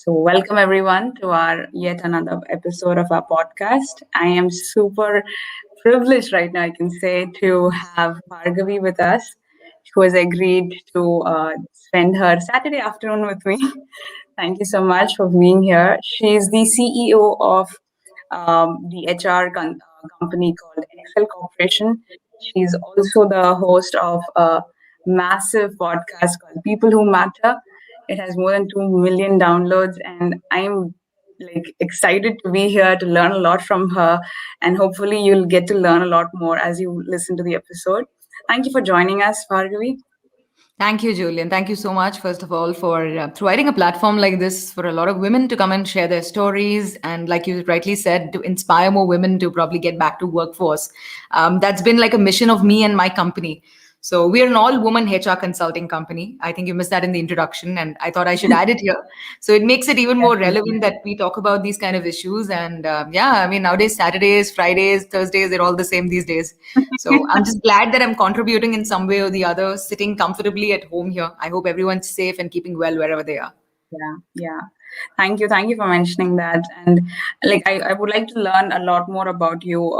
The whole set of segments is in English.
So, welcome everyone to our yet another episode of our podcast. I am super privileged right now, I can say, to have Bhargavi with us, who has agreed to spend her Saturday afternoon with me. Thank you so much for being here. She's the CEO of the company called Excel Corporation. She's also the host of a massive podcast called People Who Matter. It has more than 2 million downloads, and I'm like excited to be here to learn a lot from her. And hopefully, you'll get to learn a lot more as you listen to the episode. Thank you for joining us, Bhargavi. Thank you, Julian. Thank you so much, first of all, for providing a platform like this for a lot of women to come and share their stories. And like you rightly said, to inspire more women to probably get back to workforce. That's been like a mission of me and my company. So we are an all-woman HR consulting company. I think you missed that in the introduction, and I thought I should add it here. So it makes it even more relevant that we talk about these kind of issues. And yeah, I mean, nowadays, Saturdays, Fridays, Thursdays, they're all the same these days. So I'm just glad that I'm contributing in some way or the other, sitting comfortably at home here. I hope everyone's safe and keeping well wherever they are. Yeah. Thank you for mentioning that. And like, I would like to learn a lot more about you.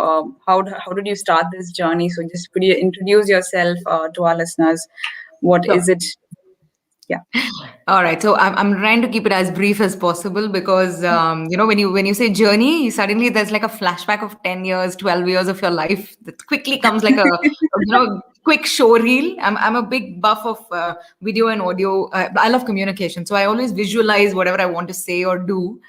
How did you start this journey? So just could you introduce yourself to our listeners? What Sure. is it? Yeah. All right, so I'm trying to keep it as brief as possible because when you say journey, suddenly there's like a flashback of 10 years, 12 years of your life that quickly comes like a quick show reel. I'm a big buff of video and audio. I love communication, so I always visualize whatever I want to say or do.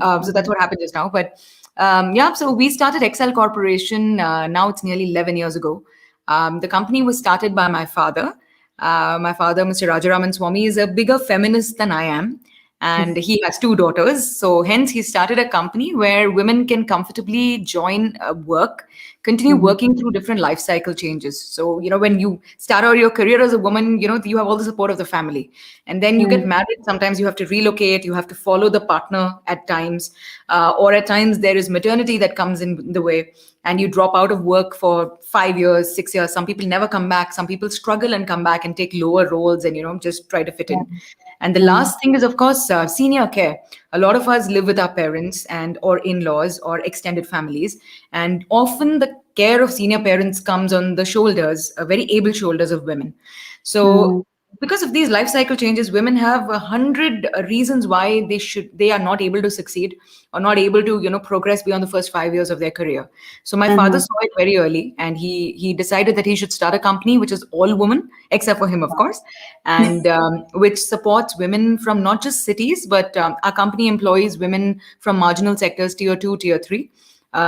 So that's what happened just now. But yeah, so we started Excel Corporation. Now it's nearly 11 years ago. The company was started by my father. My father, Mr. Rajaraman Swamy, is a bigger feminist than I am, and he has two daughters. So, hence, he started a company where women can comfortably join work, continue Mhm. working through different life cycle changes. So, when you start out your career as a woman, you have all the support of the family, and then you get Mhm. married. Sometimes you have to relocate, you have to follow the partner at times, or at times there is maternity that comes in the way, and you drop out of work for 5 years, 6 years. Some people never come back. Some people struggle and come back and take lower roles and just try to fit Yeah. in. And the Mhm. last thing is, of course, senior care. A lot of us live with our parents and or in-laws or extended families, and often the care of senior parents comes on the shoulders, very able shoulders of women. Mhm. So because of these life cycle changes, women have 100 reasons why they are not able to succeed or not able to progress beyond the first 5 years of their career. So my father Mhm. saw it very early, and he decided that he should start a company which is all women, except for him, of course, and which supports women from not just cities, but our company employs women from marginal sectors, tier 2, tier 3.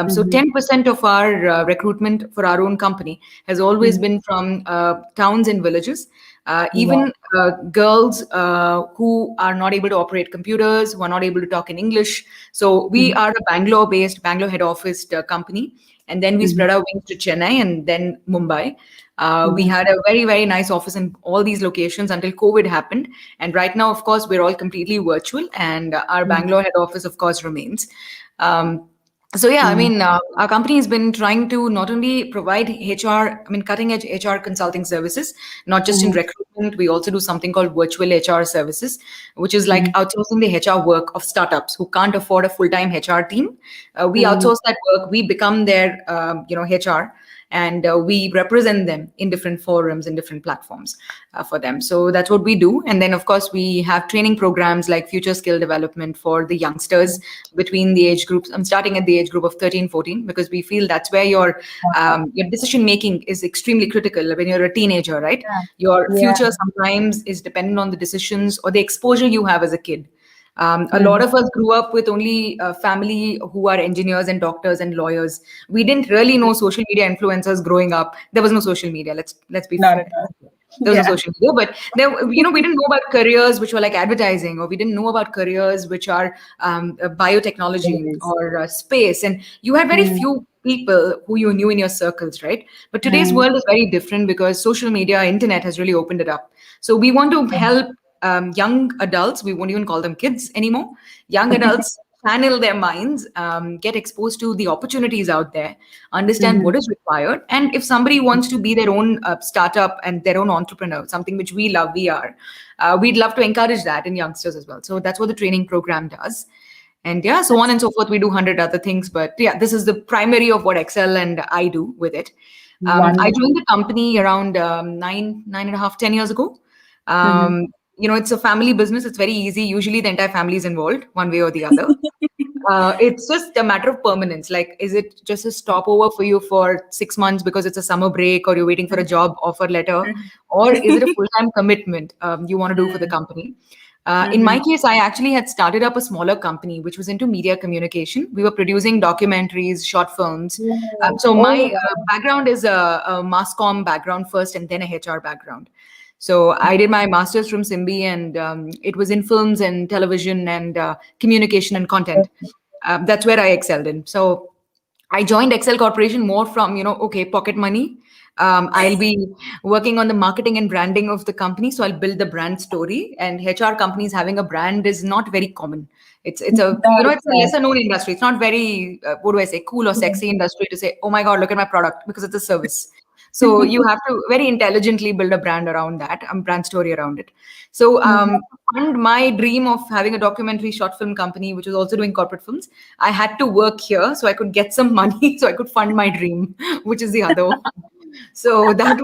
So Mhm. 10% of our recruitment for our own company has always Mhm. been from towns and villages. Wow. Even girls who are not able to operate computers, who are not able to talk in English. So we Mhm. are a Bangalore-based, Bangalore head office company, and then we Mhm. spread our wings to Chennai and then Mumbai. We Mhm. had a very, very nice office in all these locations until COVID happened. And right now, of course, we're all completely virtual, and our Mhm. Bangalore head office, of course, remains. So yeah, I Mhm. mean, our company has been trying to not only provide HR, I mean, cutting edge HR consulting services, not just in Mhm. recruitment. We also do something called virtual HR services, which is like Mhm. outsourcing the HR work of startups who can't afford a full time HR team. We Mhm. outsource that work. We become their, HR, and we represent them in different forums and different platforms for them. So that's what we do. And then, of course, we have training programs like future skill development for the youngsters between the age groups. I'm starting at the age group of 13, 14, because we feel that's where your decision making is extremely critical when you're a teenager, right? Your Yeah. future sometimes is dependent on the decisions or the exposure you have as a kid. A Yeah. lot of us grew up with only family who are engineers and doctors and lawyers. We didn't really know social media influencers growing up. There was no social media. Let's be Not at fair. all. There was no Yeah. social media, but we didn't know about careers which were like advertising, or we didn't know about careers which are biotechnology Yes. or space. And you had very Mm, few people who you knew in your circles, right? But today's mm, world is very different because social media, internet has really opened it up. So we want to help young adults. We won't even call them kids anymore. Young adults channel their minds, get exposed to the opportunities out there, understand mhm, what is required. And if somebody wants to be their own startup and their own entrepreneur, something which we love, we are. we'd love to encourage that in youngsters as well. So that's what the training program does. And yeah, so on and so forth. We do 100 other things, but yeah, this is the primary of what Excel and I do with it. I joined Wonderful. the company around 9.5, 10 years ago. Mhm. Um, it's a family business. It's very easy. Usually, the entire family is involved, one way or the other. It's just a matter of permanence. Like, is it just a stopover for you for 6 months because it's a summer break or you're waiting for a job offer letter? Or is it a full time commitment you want to do for the company? In my Mhm. case, I actually had started up a smaller company which was into media communication. We were producing documentaries, short films. Oh, So oh, my wow. background is a mass comm background first and then a HR background. So I did my master's from Simbi, and it was in films and television and communication and content. That's where I excelled in. So I joined Excel Corporation more from, okay, pocket money. I'll be working on the marketing and branding of the company. So I'll build the brand story. And HR companies having a brand is not very common. It's a, That, it's a lesser known industry. It's not very, what do I say, cool or yeah. sexy industry to say, oh my God, look at my product, because it's a service. So you have to very intelligently build a brand around that, brand story around it. So Mhm. to fund my dream of having a documentary short film company, which was also doing corporate films, I had to work here so I could get some money so I could fund my dream, which is the other one. So that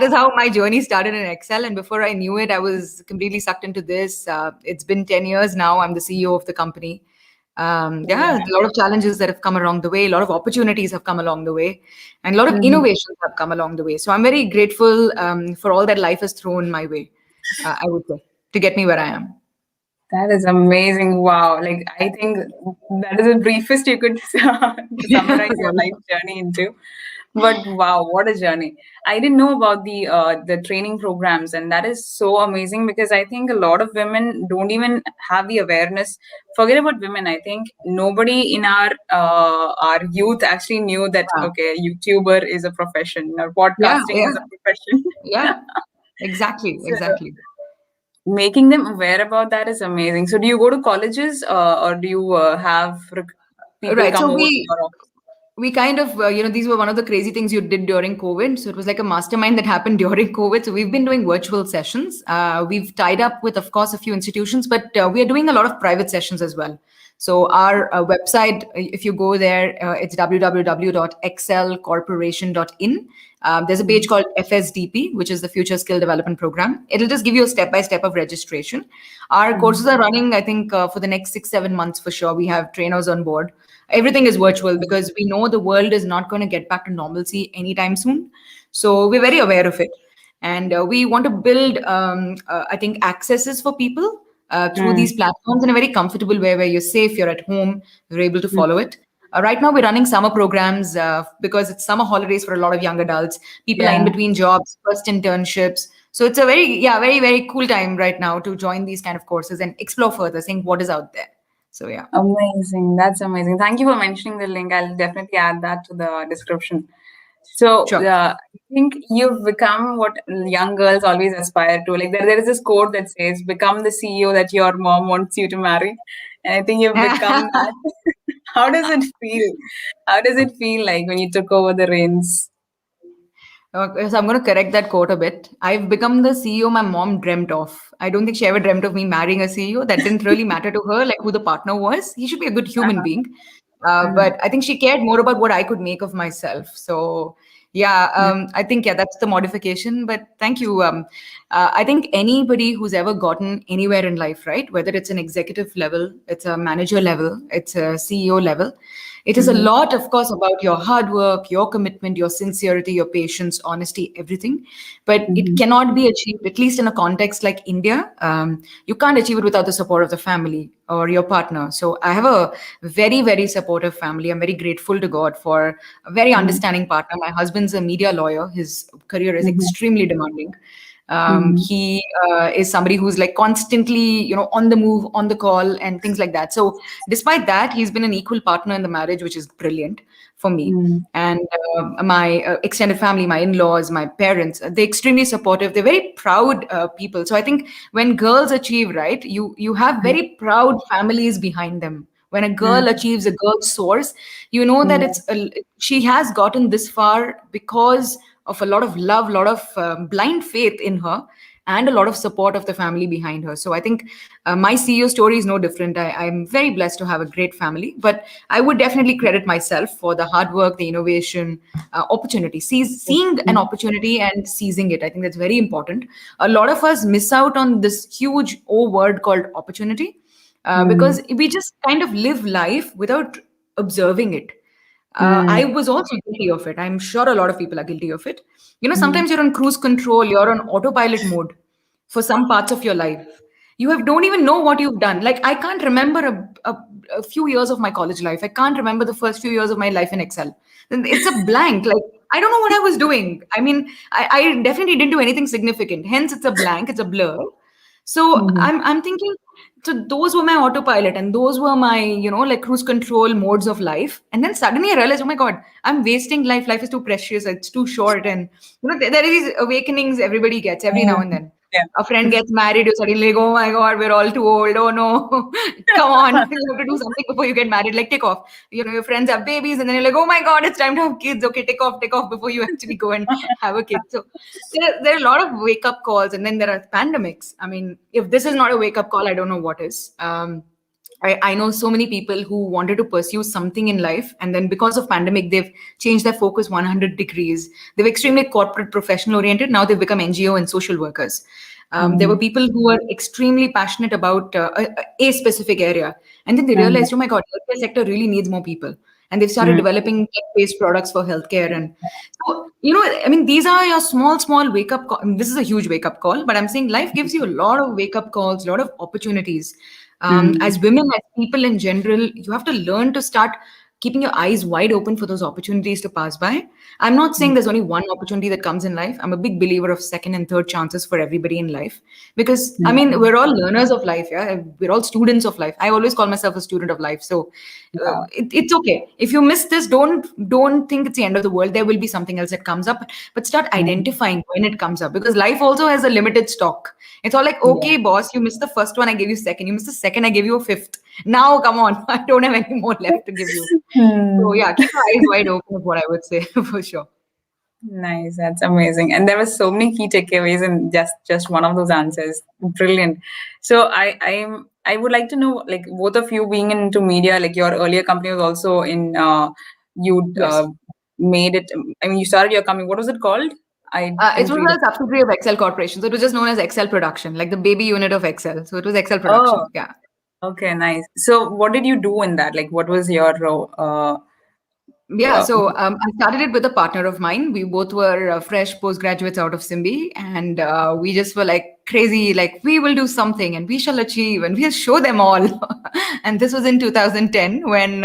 is how my journey started in Excel. And before I knew it, I was completely sucked into this. It's been 10 years now. I'm the CEO of the company. Yeah, a lot of challenges that have come along the way, a lot of opportunities have come along the way, and a lot of Mhm. innovations have come along the way. So I'm very grateful for all that life has thrown my way, I would say, to get me where I am. That is amazing. Wow. Like, I think that is the briefest you could summarize your life Wonderful. journey into. But wow, what a journey. I didn't know about the training programs, and that is so amazing because I think a lot of women don't even have the awareness. Forget about women. I think nobody in our youth actually knew that Yeah, okay, YouTuber is a profession or yeah, podcasting yeah, is a profession. yeah. Exactly, So exactly. making them aware about that is amazing. So do you go to colleges or do you have people Right. come So over to we your office? we kind of these were one of the crazy things you did during COVID. So it was like a mastermind that happened during COVID. So we've been doing virtual sessions. We've tied up with, of course, a few institutions, but we are doing a lot of private sessions as well. So our website, if you go there, it's www.excelcorporation.in. There's a page Mhm. called FSDP, which is the Future Skill Development Program. It'll just give you a step by step of registration. Our courses Mhm. are running, I think, for the next 6, 7 months for sure. We have trainers on board. Everything is virtual because we know the world is not going to get back to normalcy anytime soon. So we're very aware of it. And we want to build, I think, accesses for people through these Mm. platforms in a very comfortable way where you're safe, you're at home, you're able to Mm. follow it. Right now, we're running summer programs because it's summer holidays for a lot of young adults. People are in Yeah. between jobs, first internships. So it's a very, very cool time right now to join these kind of courses and explore further, seeing what is out there. So, yeah, Amazing. That's amazing. Thank you for mentioning the link. I'll definitely add that to the description. So, sure. I think you've become what young girls always aspire to. Like, there is this quote that says, become the CEO that your mom wants you to marry. And I think you've become that. How does it feel? How does it feel like when you took over the reins? So I'm going to correct that quote a bit. I've become the CEO my mom dreamt of. I don't think she ever dreamt of me marrying a CEO. That didn't really matter to her, like who the partner was. He should be a good human Uh-huh. being. Mm. But I think she cared more about what I could make of myself. So, yeah, Mm. I think, yeah, that's the modification. But thank you. I think anybody who's ever gotten anywhere in life, right? Whether it's an executive level, it's a manager level, it's a CEO level, it is a Mhm. lot, of course, about your hard work, your commitment, your sincerity, your patience, honesty, everything. But it Mhm. cannot be achieved, at least in a context like India. You can't achieve it without the support of the family or your partner. So I have a very supportive family. I'm very grateful to God for a very Mhm. understanding partner. My husband's a media lawyer. His career is Mhm. extremely demanding. Mhm. He is somebody who's like constantly, on the move, on the call, and things like that. So, despite that, he's been an equal partner in the marriage, which is brilliant for me. Mhm. And my extended family, my in-laws, my parents, they're extremely supportive. They're very proud people. So I think when girls achieve, right, you have very proud families behind them. When a girl Mhm. achieves, a girl soars, you know that Mhm. she has gotten this far because of a lot of love, a lot of blind faith in her, and a lot of support of the family behind her. So I think my CEO story is no different. I'm very blessed to have a great family, but I would definitely credit myself for the hard work, the innovation, opportunity, seeing an opportunity and seizing it. I think that's very important. A lot of us miss out on this huge O word called opportunity, Mm, because we just kind of live life without observing it. mm, I was also guilty of it. I'm sure a lot of people are guilty of it. mm, Sometimes you're on cruise control, you're on autopilot mode for some parts of your life. Don't even know what you've done. Like, I can't remember a few years of my college life. I can't remember the first few years of my life in Excel. Then it's a blank. Like, I don't know what I was doing. I mean, I definitely didn't do anything significant. Hence, it's a blank. It's a blur. So mm, I'm thinking, so those were my autopilot and those were my, like cruise control modes of life. And then suddenly I realized, oh my God, I'm wasting life. Life is too precious. It's too short. And there are these awakenings everybody gets every now mm. and then. Yeah. A friend gets married, you suddenly like, oh my God, we're all too old. Oh no, come on, you have to do something before you get married. Like, take off. Your friends have babies, and then you're like, oh my God, it's time to have kids. Okay, take off before you actually go and have a kid. So there are a lot of wake up calls, and then there are pandemics. I mean, if this is not a wake up call, I don't know what is. I know so many people who wanted to pursue something in life, and then because of pandemic, they've changed their focus 100 degrees. They were extremely corporate, professional oriented. Now they've become NGO and social workers. There were Mm, people who were extremely passionate about a specific area, and then they mm, realized, oh my God, healthcare sector really needs more people, and they've started mm, developing tech-based products for healthcare. And so, I mean, these are your small wake up call. I mean, this is a huge wake up call, but I'm saying life gives you a lot of wake up calls, a lot of opportunities. mm, As women, as people in general, you have to learn to start keeping your eyes wide open for those opportunities to pass by. I'm not saying mm, there's only one opportunity that comes in life. I'm a big believer of second and third chances for everybody in life, because I mm. mean, we're all learners of life. Yeah, we're all students of life. I always call myself a student of life. So Yeah. it's okay if you miss this. Don't think it's the end of the world. There will be something else that comes up, but start Mm, identifying when it comes up, because life also has a limited stock. It's all like, yeah. okay, boss, you missed the first one, I gave you second. You missed the second, I gave you a fifth. Now, come on, I don't have any more left to give you. So Hmm. yeah, keep your eyes wide open is what I would say for sure. Nice, that's amazing. And there were so many key takeaways in just one of those answers. Brilliant. So I would like to know, like both of you being into media, like your earlier company was also in you Yes. made it. I mean, you started your company. What was it called? I It didn't was read it. a subsidiary of Excel Corporation. So it was just known as Excel Production, like the baby unit of Excel. So it was Excel Oh, Production. Yeah. okay, nice. So what did you do in that? Like, what was your Yeah, uh, so I started it with a partner of mine. We both were fresh postgraduates out of Simbi, and we just were like crazy, like we will do something and we shall achieve and we'll show them all. And this was in 2010 when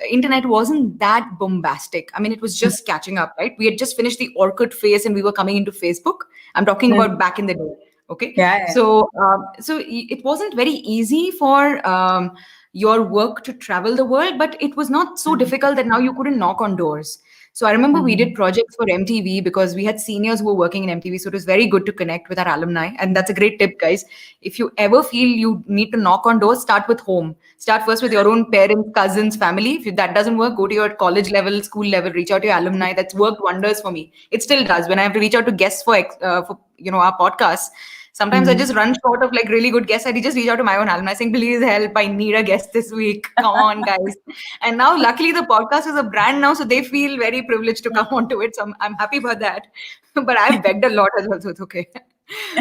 internet wasn't that bombastic. I mean, it was just catching up, right? We had just finished the Orkut phase and we were coming into Facebook. I'm talking mm, about back in the day. Okay, yeah, yeah. so it wasn't very easy for your work to travel the world, but it was not so Mm, difficult that now you couldn't knock on doors. So I remember we did mm, projects for MTV because we had seniors who were working in MTV. So it was very good to connect with our alumni. And that's a great tip, guys. If you ever feel you need to knock on doors, start with home. Start first with your own parents, cousins, family. If that doesn't work, go to your college level, school level, reach out to your alumni. That's worked wonders for me. It still does. When I have to reach out to guests for our podcast, sometimes I mm. just run short of like really good guests. I just reach out to my own alumni saying, please help. I need a guest this week. Come on, guys. And now, luckily, the podcast is a brand now. So they feel very privileged to come onto it. So I'm happy about that. But I've begged a lot as well. So it's okay.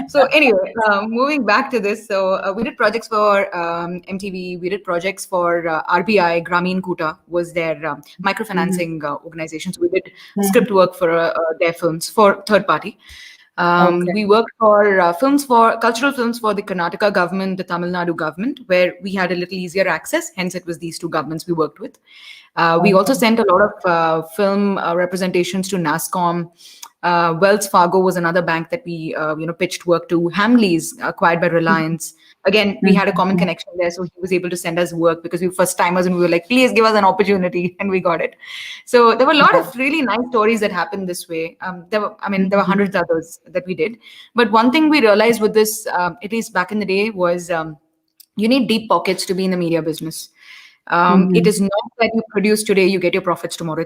So anyway, moving back to this. So we did projects for MTV. We did projects for RBI. Grameen Kuta was their Mhm, microfinancing organization. So we did mhm. script work for their films for third party. Okay. We worked for cultural films for the Karnataka government, the Tamil Nadu government, where we had a little easier access. Hence, it was these two governments we worked with. We also Okay. sent a lot of film representations to NASCOM. Wells Fargo was another bank that we pitched work to. Hamleys, acquired by Reliance. Again, we had a common Mhm, connection there, so he was able to send us work because we were first timers, and we were like, "Please give us an opportunity," and we got it. So there were a lot yeah. of really nice stories that happened this way. There were Mhm, hundreds others that we did, but one thing we realized with this, at least back in the day, was you need deep pockets to be in the media business. It mhm, is not that you produce today, you get your profits tomorrow.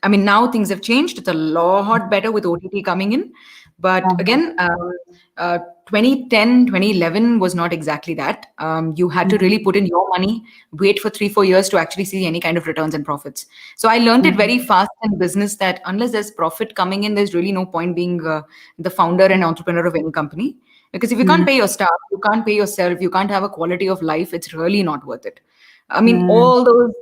Now things have changed. It's a lot better with OTT coming in. But uh-huh, again, 2010, 2011 was not exactly that. You had to really Mhm. put in your money, wait for 3, 4 years to actually see any kind of returns and profits. So I learned it very Mhm. fast in business that unless there's profit coming in, there's really no point being the founder and entrepreneur of any company. Because if you can't Mhm. pay your staff, you can't pay yourself, you can't have a quality of life, it's really not worth it. I mean, Mhm. all those,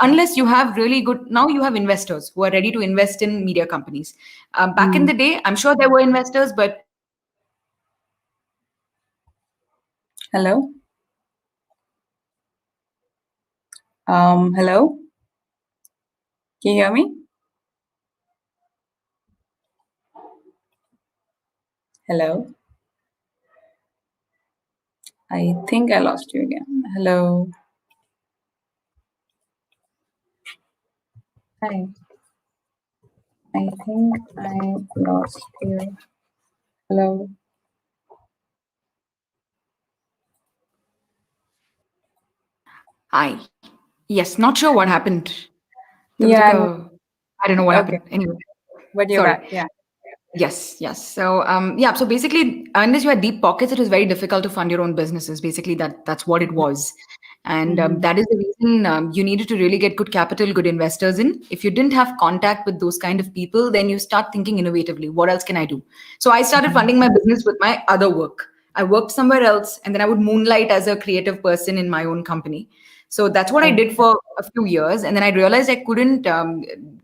unless you have really good, now you have investors who are ready to invest in media companies. Back in Mhm. the day, I'm sure there were investors, but Hello? Hello? Can you hear me? Hello? I think I lost you again. Hello? Hi. I think I lost you. Hello? hi. Yes, not sure what happened. There was like Yeah, a, I don't know what okay. happened. Anyway, But you're sorry. back. Yeah. Yes, yes. So, yeah. So basically, unless you had deep pockets, it was very difficult to fund your own businesses. Basically, that's what it was, and Mm-hmm. that is the reason you needed to really get good capital, good investors in. If you didn't have contact with those kind of people, then you start thinking innovatively. What else can I do? So I started funding my business with my other work. I worked somewhere else, and then I would moonlight as a creative person in my own company. So that's what I did Okay. for a few years. And then I realized I couldn't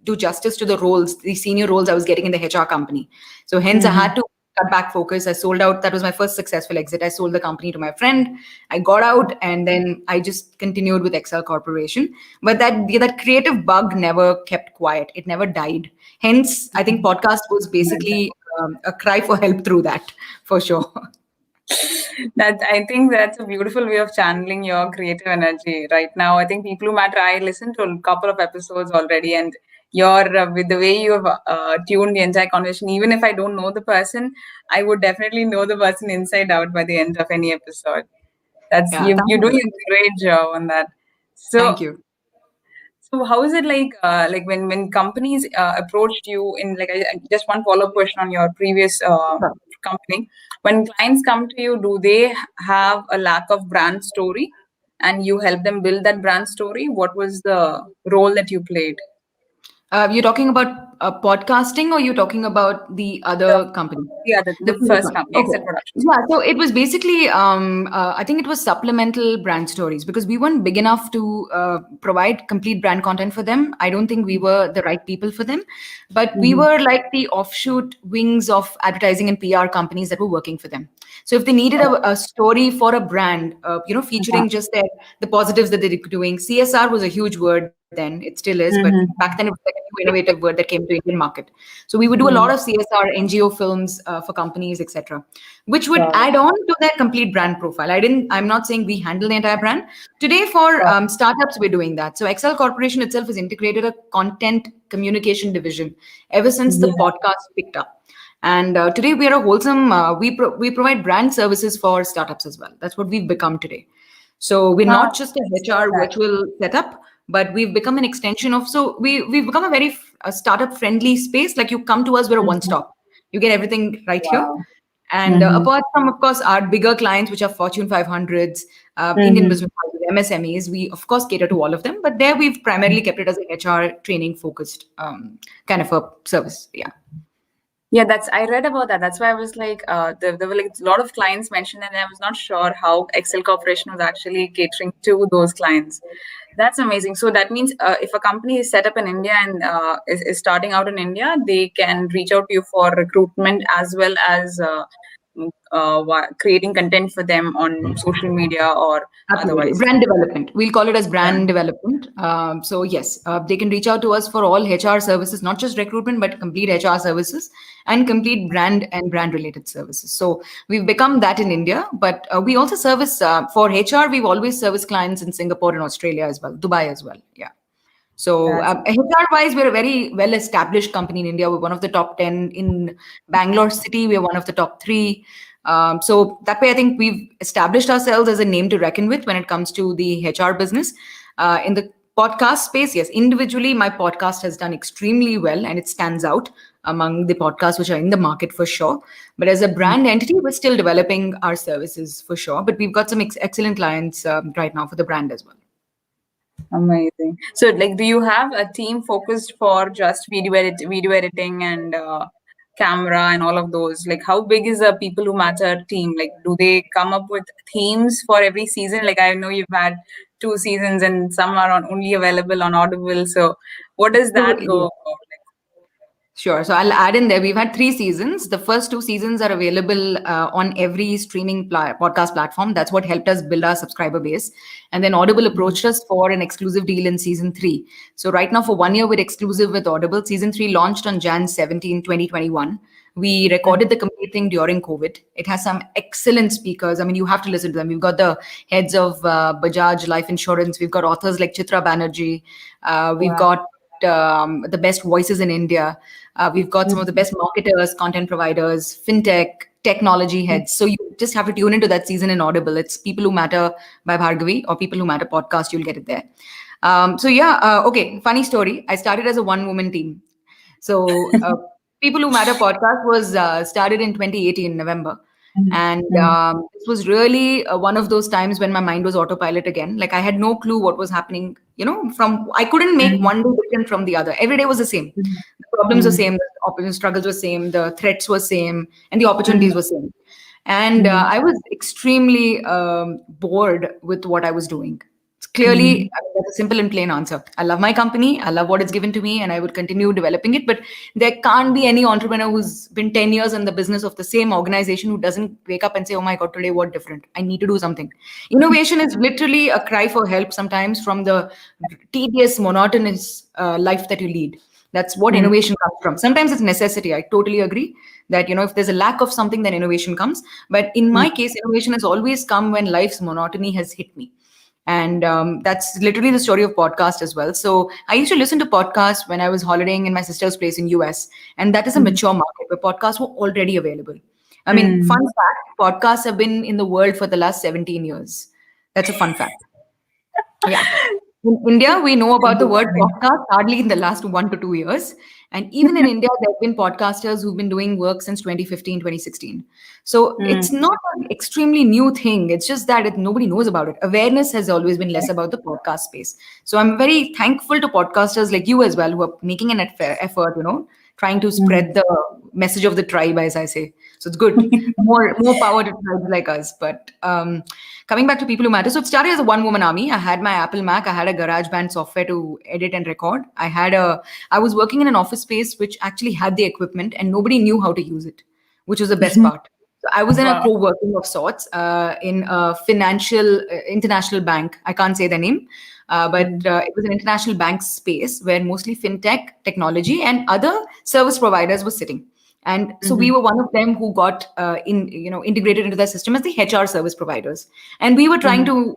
do justice to the roles, the senior roles I was getting in the HR company. So hence I Mm-hmm. had to cut back focus. I sold out. That was my first successful exit. I sold the company to my friend. I got out and then I just continued with Excel Corporation. But that creative bug never kept quiet. It never died. Hence, I think podcast was basically a cry for help through that, for sure. That I think that's a beautiful way of channeling your creative energy right now. I think People Who Matter. I listened to a couple of episodes already, and your with the way you have tuned the entire conversation. Even if I don't know the person, I would definitely know the person inside out by the end of any episode. That's Yeah, you. thank You're doing you. a great job on that. Thank So you. So how is it like when companies approached you in just one follow up question on your previous company, when clients come to you, do they have a lack of brand story and you help them build that brand story? What was the role that you played? You're talking about podcasting, or you're talking about the The other company? The the previous first one. company, Excel Okay. Productions. Yeah, so it was basically, I think it was supplemental brand stories because we weren't big enough to provide complete brand content for them. I don't think we were the right people for them, but we Mm-hmm. were like the offshoot wings of advertising and PR companies that were working for them. So if they needed a story for a brand, Uh-huh. featuring just the positives that they're doing, CSR was a huge word then. It still is, but back then it Mm-hmm. was like a new innovative word that came to Indian market. So we would do a lot Mm-hmm. of CSR, NGO films for companies, etc., which would Got it. add on to their complete brand profile. I'm not saying we handle the entire brand. Today for Got startups, we're doing that. So Excel Corporation itself has integrated a content communication division ever since the it. podcast picked up. And today we are a wholesome, we provide brand services for startups as well. That's what we've become today. So we're Yeah. not just a I saw HR that. virtual setup, but we've become an extension of. So we've become a very startup friendly space. Like you come to us, we're a one Mhm. stop. You get everything right here. Wow. And Mm-hmm. apart from, of course, our bigger clients, which are Fortune 500s, Indian Mm-hmm. business houses, MSMEs, we of course cater to all of them. But there we've primarily kept it as an HR training focused kind of a service. Yeah. Yeah, that's I read about that. That's why I was like, there were like a lot of clients mentioned, and I was not sure how Excel Corporation was actually catering to those clients. That's amazing. So that means if a company is set up in India and is starting out in India, they can reach out to you for recruitment as well as creating content for them on social media or Absolutely. otherwise. Brand development. We'll call it as Yeah, brand development. So, yes, they can reach out to us for all HR services, not just recruitment, but complete HR services and complete brand and brand related services. So, we've become that in India, but we also service for HR, we've always serviced clients in Singapore and Australia as well, Dubai as well. Yeah. So, that's HR wise, we're a very well established company in India. We're one of the top 10 in Bangalore city. We're one of the top three. So, that way, I think we've established ourselves as a name to reckon with when it comes to the HR business. In the podcast space, yes, individually, my podcast has done extremely well and it stands out. among the podcasts which are in the market for sure. But as a brand entity, we're still developing our services for sure. But we've got some excellent clients right now for the brand as well. Amazing. So, like, do you have a team focused for just video editing and camera and all of those? Like, how big is a People Who Matter team? Like, do they come up with themes for every season? Like, I know you've had 2 seasons and some are only available on Audible. So, what does So, that go yeah. about? Sure. So I'll add in there. We've had 3 seasons. The first 2 seasons are available on every streaming podcast platform. That's what helped us build our subscriber base. And then Audible approached us for an exclusive deal in season 3. So right now, for 1 year, we're exclusive with Audible. Season 3 launched on Jan 17, 2021. We recorded the complete thing during COVID. It has some excellent speakers. I mean, you have to listen to them. We've got the heads of Bajaj Life Insurance. We've got authors like Chitra Banerjee. We've Wow. got the best voices in India. We've got some of the best marketers, content providers, fintech, technology heads. So you just have to tune into that season in Audible. It's People Who Matter by Bhargavi or People Who Matter podcast. You'll get it there. Okay. Funny story. I started as a one-woman team. So People Who Matter podcast was started in 2018 November. And this was really one of those times when my mind was autopilot again. Like I had no clue what was happening. From I couldn't make one day different from the other. Every day was the same. The problems were same. The struggles were same. The threats were same, and the opportunities were same. And I was extremely bored with what I was doing. Clearly, I mean, that's a simple and plain answer. I love my company. I love what it's given to me, and I would continue developing it. But there can't be any entrepreneur who's been 10 years in the business of the same organization who doesn't wake up and say, "Oh my God, today what different? I need to do something." Innovation is literally a cry for help sometimes from the tedious, monotonous life that you lead. That's what innovation comes from. Sometimes it's necessity. I totally agree that if there's a lack of something, then innovation comes. But in my case, innovation has always come when life's monotony has hit me. And that's literally the story of podcast as well. So I used to listen to podcasts when I was holidaying in my sister's place in US, and that is a mature market where podcasts were already available. I mean, fun fact: podcasts have been in the world for the last 17 years. That's a fun fact. Yeah. In India, we know about the word podcast hardly in the last 1 to 2 years. And even in India, there have been podcasters who've been doing work since 2015, 2016. So it's not an extremely new thing. It's just that nobody knows about it. Awareness has always been less about the podcast space. So I'm very thankful to podcasters like you as well, who are making an effort, trying to spread the message of the tribe, as I say. So it's good. More power to tribes like us. But coming back to People Who Matter, so it started as a one-woman army. I had my Apple Mac. I had a GarageBand software to edit and record. I was working in an office space which actually had the equipment, and nobody knew how to use it, which was the best part. So I was in a Wow. co-working of sorts in a financial international bank. I can't say the name, but it was an international bank space where mostly fintech, technology, and other service providers were sitting. And so we were one of them who got integrated into the system as the HR service providers. And we were trying to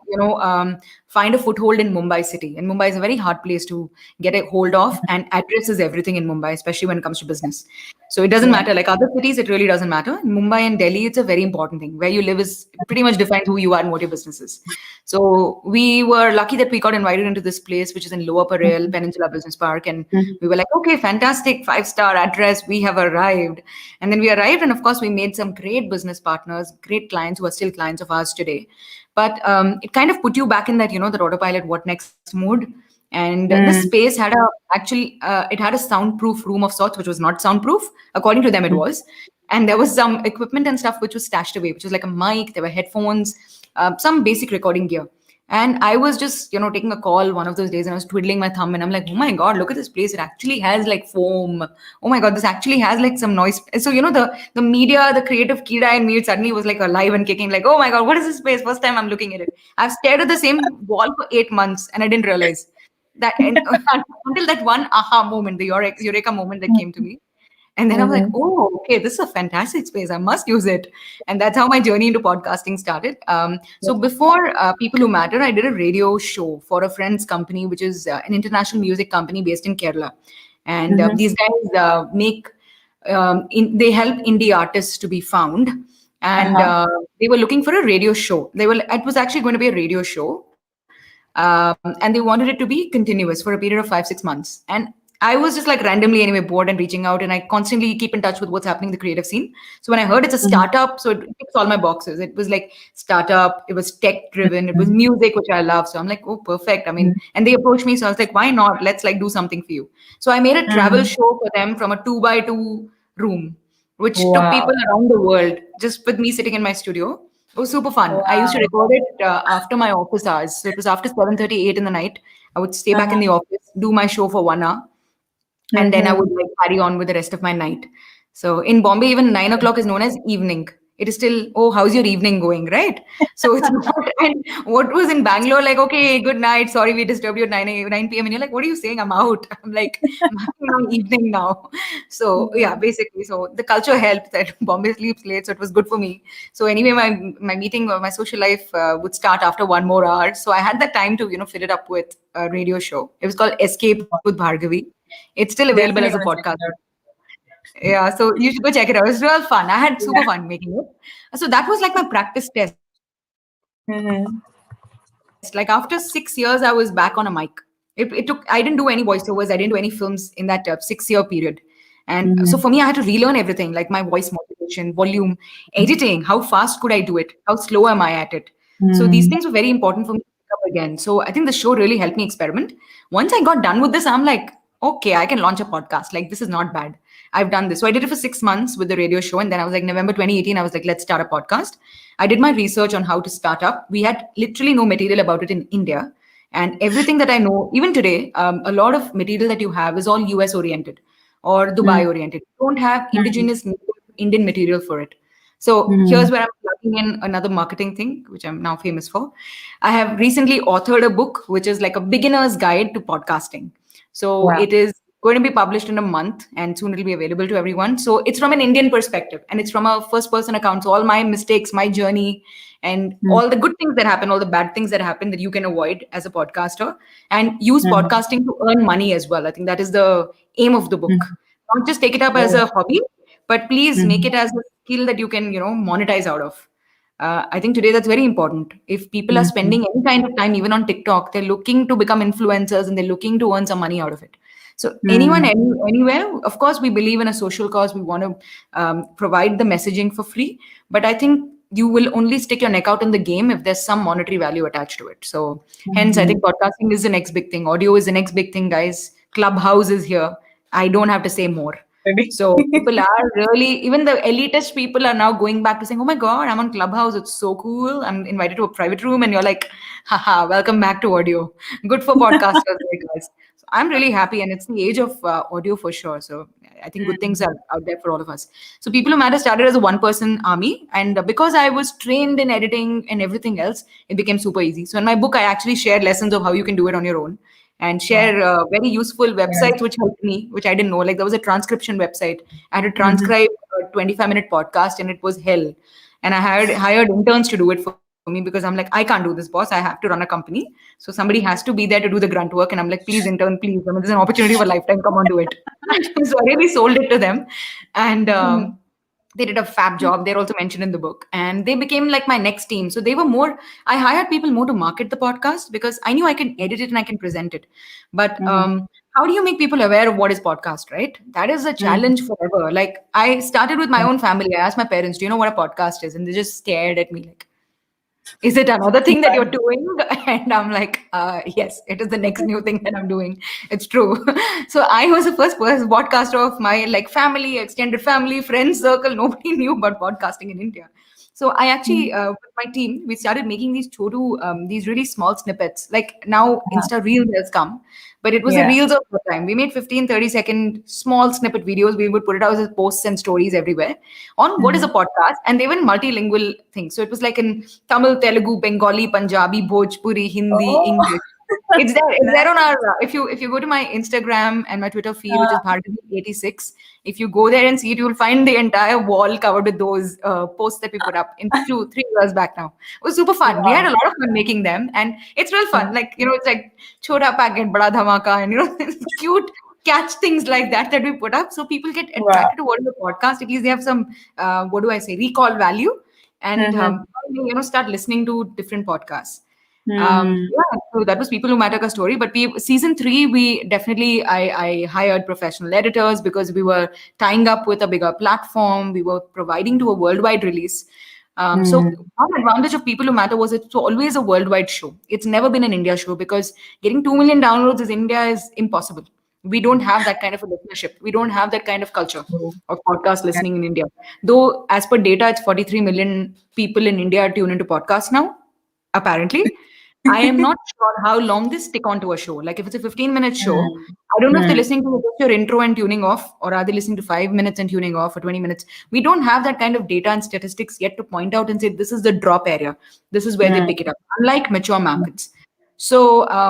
find a foothold in Mumbai city. And Mumbai is a very hard place to get a hold of, and address is everything in Mumbai, especially when it comes to business. So it doesn't Yeah. matter. Like other cities, it really doesn't matter. In Mumbai and Delhi, it's a very important thing. Where you live is pretty much defines who you are and what your business is. So we were lucky that we got invited into this place, which is in Lower Parel, Peninsula Business Park. And we were like, okay, fantastic, 5-star address. We have arrived. And then we arrived. And of course, we made some great business partners, great clients who are still clients of ours today. But it kind of put you back in that, that autopilot, what next mood. And this space had it had a soundproof room of sorts, which was not soundproof. According to them, it was. And there was some equipment and stuff which was stashed away, which was like a mic, there were headphones, some basic recording gear. And I was just, taking a call one of those days, and I was twiddling my thumb, and I'm like, oh my God, look at this place. It actually has like foam. Oh my God, this actually has like some noise. So, the media, the creative Kida in me, it suddenly was like alive and kicking, like, oh my God, what is this place? First time I'm looking at it. I've stared at the same wall for 8 months, and I didn't realize that. And until that one aha moment, the eureka moment that came to me. And then I'm like, oh, okay, this is a fantastic space. I must use it. And that's how my journey into podcasting started. So before People Who Matter, I did a radio show for a friend's company, which is an international music company based in Kerala. And these guys they help indie artists to be found. And they were looking for a radio show. It was actually going to be a radio show. And they wanted it to be continuous for a period of 5-6 months. And I was just like randomly anyway bored and reaching out, and I constantly keep in touch with what's happening in the creative scene. So when I heard it's a Mhm. startup, so it ticks all my boxes. It was like startup, it was tech driven, it was Mhm. music, which I love. So I'm like, oh, perfect. I mean, and they approached me, so I was like, why not? Let's like do something for you. So I made a travel Mhm. show for them from a 2 by 2 room, which took Wow. people around the world just with me sitting in my studio. It was super fun. I used to Wow. record it after my office hours. So it was after 7:38 in the night. I would stay back in Uh-huh. the office, do my show for 1 hour, and then I would Mhm. like carry on with the rest of my night. So in Bombay, even 9 o'clock is known as evening. It is still, oh, how's your evening going, right? So it's not, and what was in Bangalore, like, okay, good night, sorry we disturbed you at 9 p.m. And you're like, what are you saying? I'm out. I'm like, I'm having my evening now. So yeah, Mhm. basically, so the culture helped that Bombay sleeps late, so it was good for me. So anyway, my meeting, my social life would start after 1 more hour. So I had that time to, fill it up with a radio show. It was called Escape with Bhargavi. It's still available as a Definitely gonna podcast. check it out. Yeah, so you should go check it out. It's real fun. I had super Yeah. fun making it. So that was like my practice test. Like after 6 years, I was back on a mic. I didn't do any voiceovers. I didn't do any films in that 6 year period. And so for me, I had to relearn everything, like my voice Mhm. modulation, volume, editing. How fast could I do it? How slow am I at it? So these things were very important for me to pick up Mhm. again. So I think the show really helped me experiment. Once I got done with this, I'm like, okay, I can launch a podcast. Like, this is not bad. I've done this. So I did it for 6 months with the radio show. And then I was like, November 2018, I was like, let's start a podcast. I did my research on how to start up. We had literally no material about it in India. And everything that I know, even today, a lot of material that you have is all US oriented or Dubai oriented. You don't have indigenous native Mhm. Indian material for it. So here's where I'm Mhm. plugging in another marketing thing, which I'm now famous for. I have recently authored a book, which is like a beginner's guide to podcasting. So it Wow. is going to be published in a month, and soon it'll be available to everyone. So it's from an Indian perspective, and it's from a first person account. So all my mistakes, my journey, and Mhm. all the good things that happen, all the bad things that happen that you can avoid as a podcaster, and use Mhm. podcasting to earn money as well. I think that is the aim of the book. Mhm. Not just take it up as Oh. a hobby, but please make Mhm. it as a skill that you can, monetize out of. I think today that's very important. If people are Mhm. spending any kind of time, even on TikTok, they're looking to become influencers and they're looking to earn some money out of it. So anyone, Mhm. anywhere, of course, we believe in a social cause. We want to provide the messaging for free, but I think you will only stick your neck out in the game if there's some monetary value attached to it. So hence, I Mhm. think podcasting is the next big thing. Audio is the next big thing, guys. Clubhouse is here. I don't have to say more. Maybe. So people are really, even the elitist people are now going back to saying, "Oh my God, I'm on Clubhouse. It's so cool. I'm invited to a private room," and you're like, "Haha, welcome back to audio. Good for podcasters, like guys." So I'm really happy, and it's the age of audio for sure. So I think good things Mhm. are out there for all of us. So People Who Matter started as a one-person army, and because I was trained in editing and everything else, it became super easy. So in my book, I actually share lessons of how you can do it on your own and Wow. share very useful Right. websites which helped me, which I didn't know. Like there was a transcription website. I had to Mhm. transcribe a 25-minute podcast and it was hell. And I hired interns to do it for me because I'm like, I can't do this, boss. I have to run a company. So somebody has to be there to do the grunt work. And I'm like, please, intern, please. I mean, there's an opportunity of a lifetime. Come on, do it. So I really sold it to them. And Mhm. they did a fab job. They're also mentioned in the book, and they became like my next team. So they were more. I hired people more to market the podcast because I knew I can edit it and I can present it. But Mhm. how do you make people aware of what is podcast? Right, that is a Mhm. challenge forever. Like I started with my own family. I asked my parents, "Do you know what a podcast is?" And they just stared at me like, is it another thing that you're Right. doing? And I'm like, yes, it is the next new thing that I'm doing. It's true. So I was the first person podcaster of my like family, extended family, friends circle. Nobody knew about podcasting in India. So I actually, Mhm. with my team, we started making these really small snippets. Like now Uh-huh. Insta Reels has come, but it was a Yeah. Reels of the time. We made 15, 30-second small snippet videos. We would put it out as posts and stories everywhere on what is a Mhm. podcast, and they were in multilingual things. So it was like in Tamil, Telugu, Bengali, Punjabi, Bhojpuri, Hindi, Oh. English. It's there. It's there on Nice. our. If you go to my Instagram and my Twitter feed, which is Uh, Bhargavi86, if you go there and see it, you'll find the entire wall covered with those posts that we put up in 2, 3 years back now. It was super fun. We had a wow. lot of fun making them, and it's real Mhm. fun. Like it's like chota packet, bada dhamaka, and it's cute catch things like that we put up, so people get Wow. attracted to what is a podcast. At least they have some what do I say, recall value, and Mhm. start listening to different podcasts. Hmm. Yeah, so that was People Who Matter ka story. But season three, we definitely I hired professional editors because we were tying up with a bigger platform. We were providing to a worldwide release. So Hmm. one advantage of People Who Matter was it's always a worldwide show. It's never been an India show because getting 2 million downloads in India is impossible. We don't have that kind of a listenership. We don't have that kind of culture Oh, of podcast yeah. listening in India. Though, as per data, it's 43 million people in India tune into podcasts now, apparently. I am not sure how long they stick onto a show. Like if it's a 15-minute show, Hmm. I don't know if they're Hmm. listening to just your intro and tuning off, or are they listening to 5 minutes and tuning off, or 20 minutes. We don't have that kind of data and statistics yet to point out and say this is the drop area. This is where they pick it Hmm. up. Unlike mature markets. So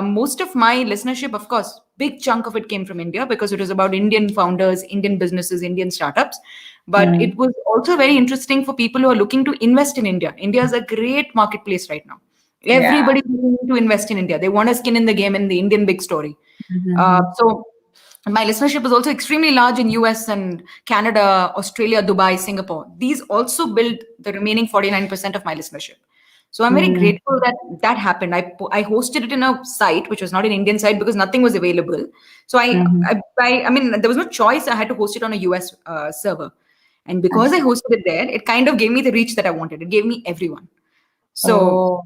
most of my listenership, of course, big chunk of it came from India because it was about Indian founders, Indian businesses, Indian startups. But it Hmm. was also very interesting for people who are looking to invest in India. India is a great marketplace right now. Yeah. Everybody's looking to invest in India. They want a skin in the game in the Indian big story. Hmm. So my listenership is also extremely large in US and Canada, Australia, Dubai, Singapore. These also build the remaining 49% of my listenership. So I'm very Hmm. grateful that that happened. I hosted it in a site which was not an Indian site because nothing was available. So Hmm. I mean there was no choice. I had to host it on a US server, and I because I see. hosted it there, it kind of gave me the reach that I wanted. It gave me everyone. So Oh.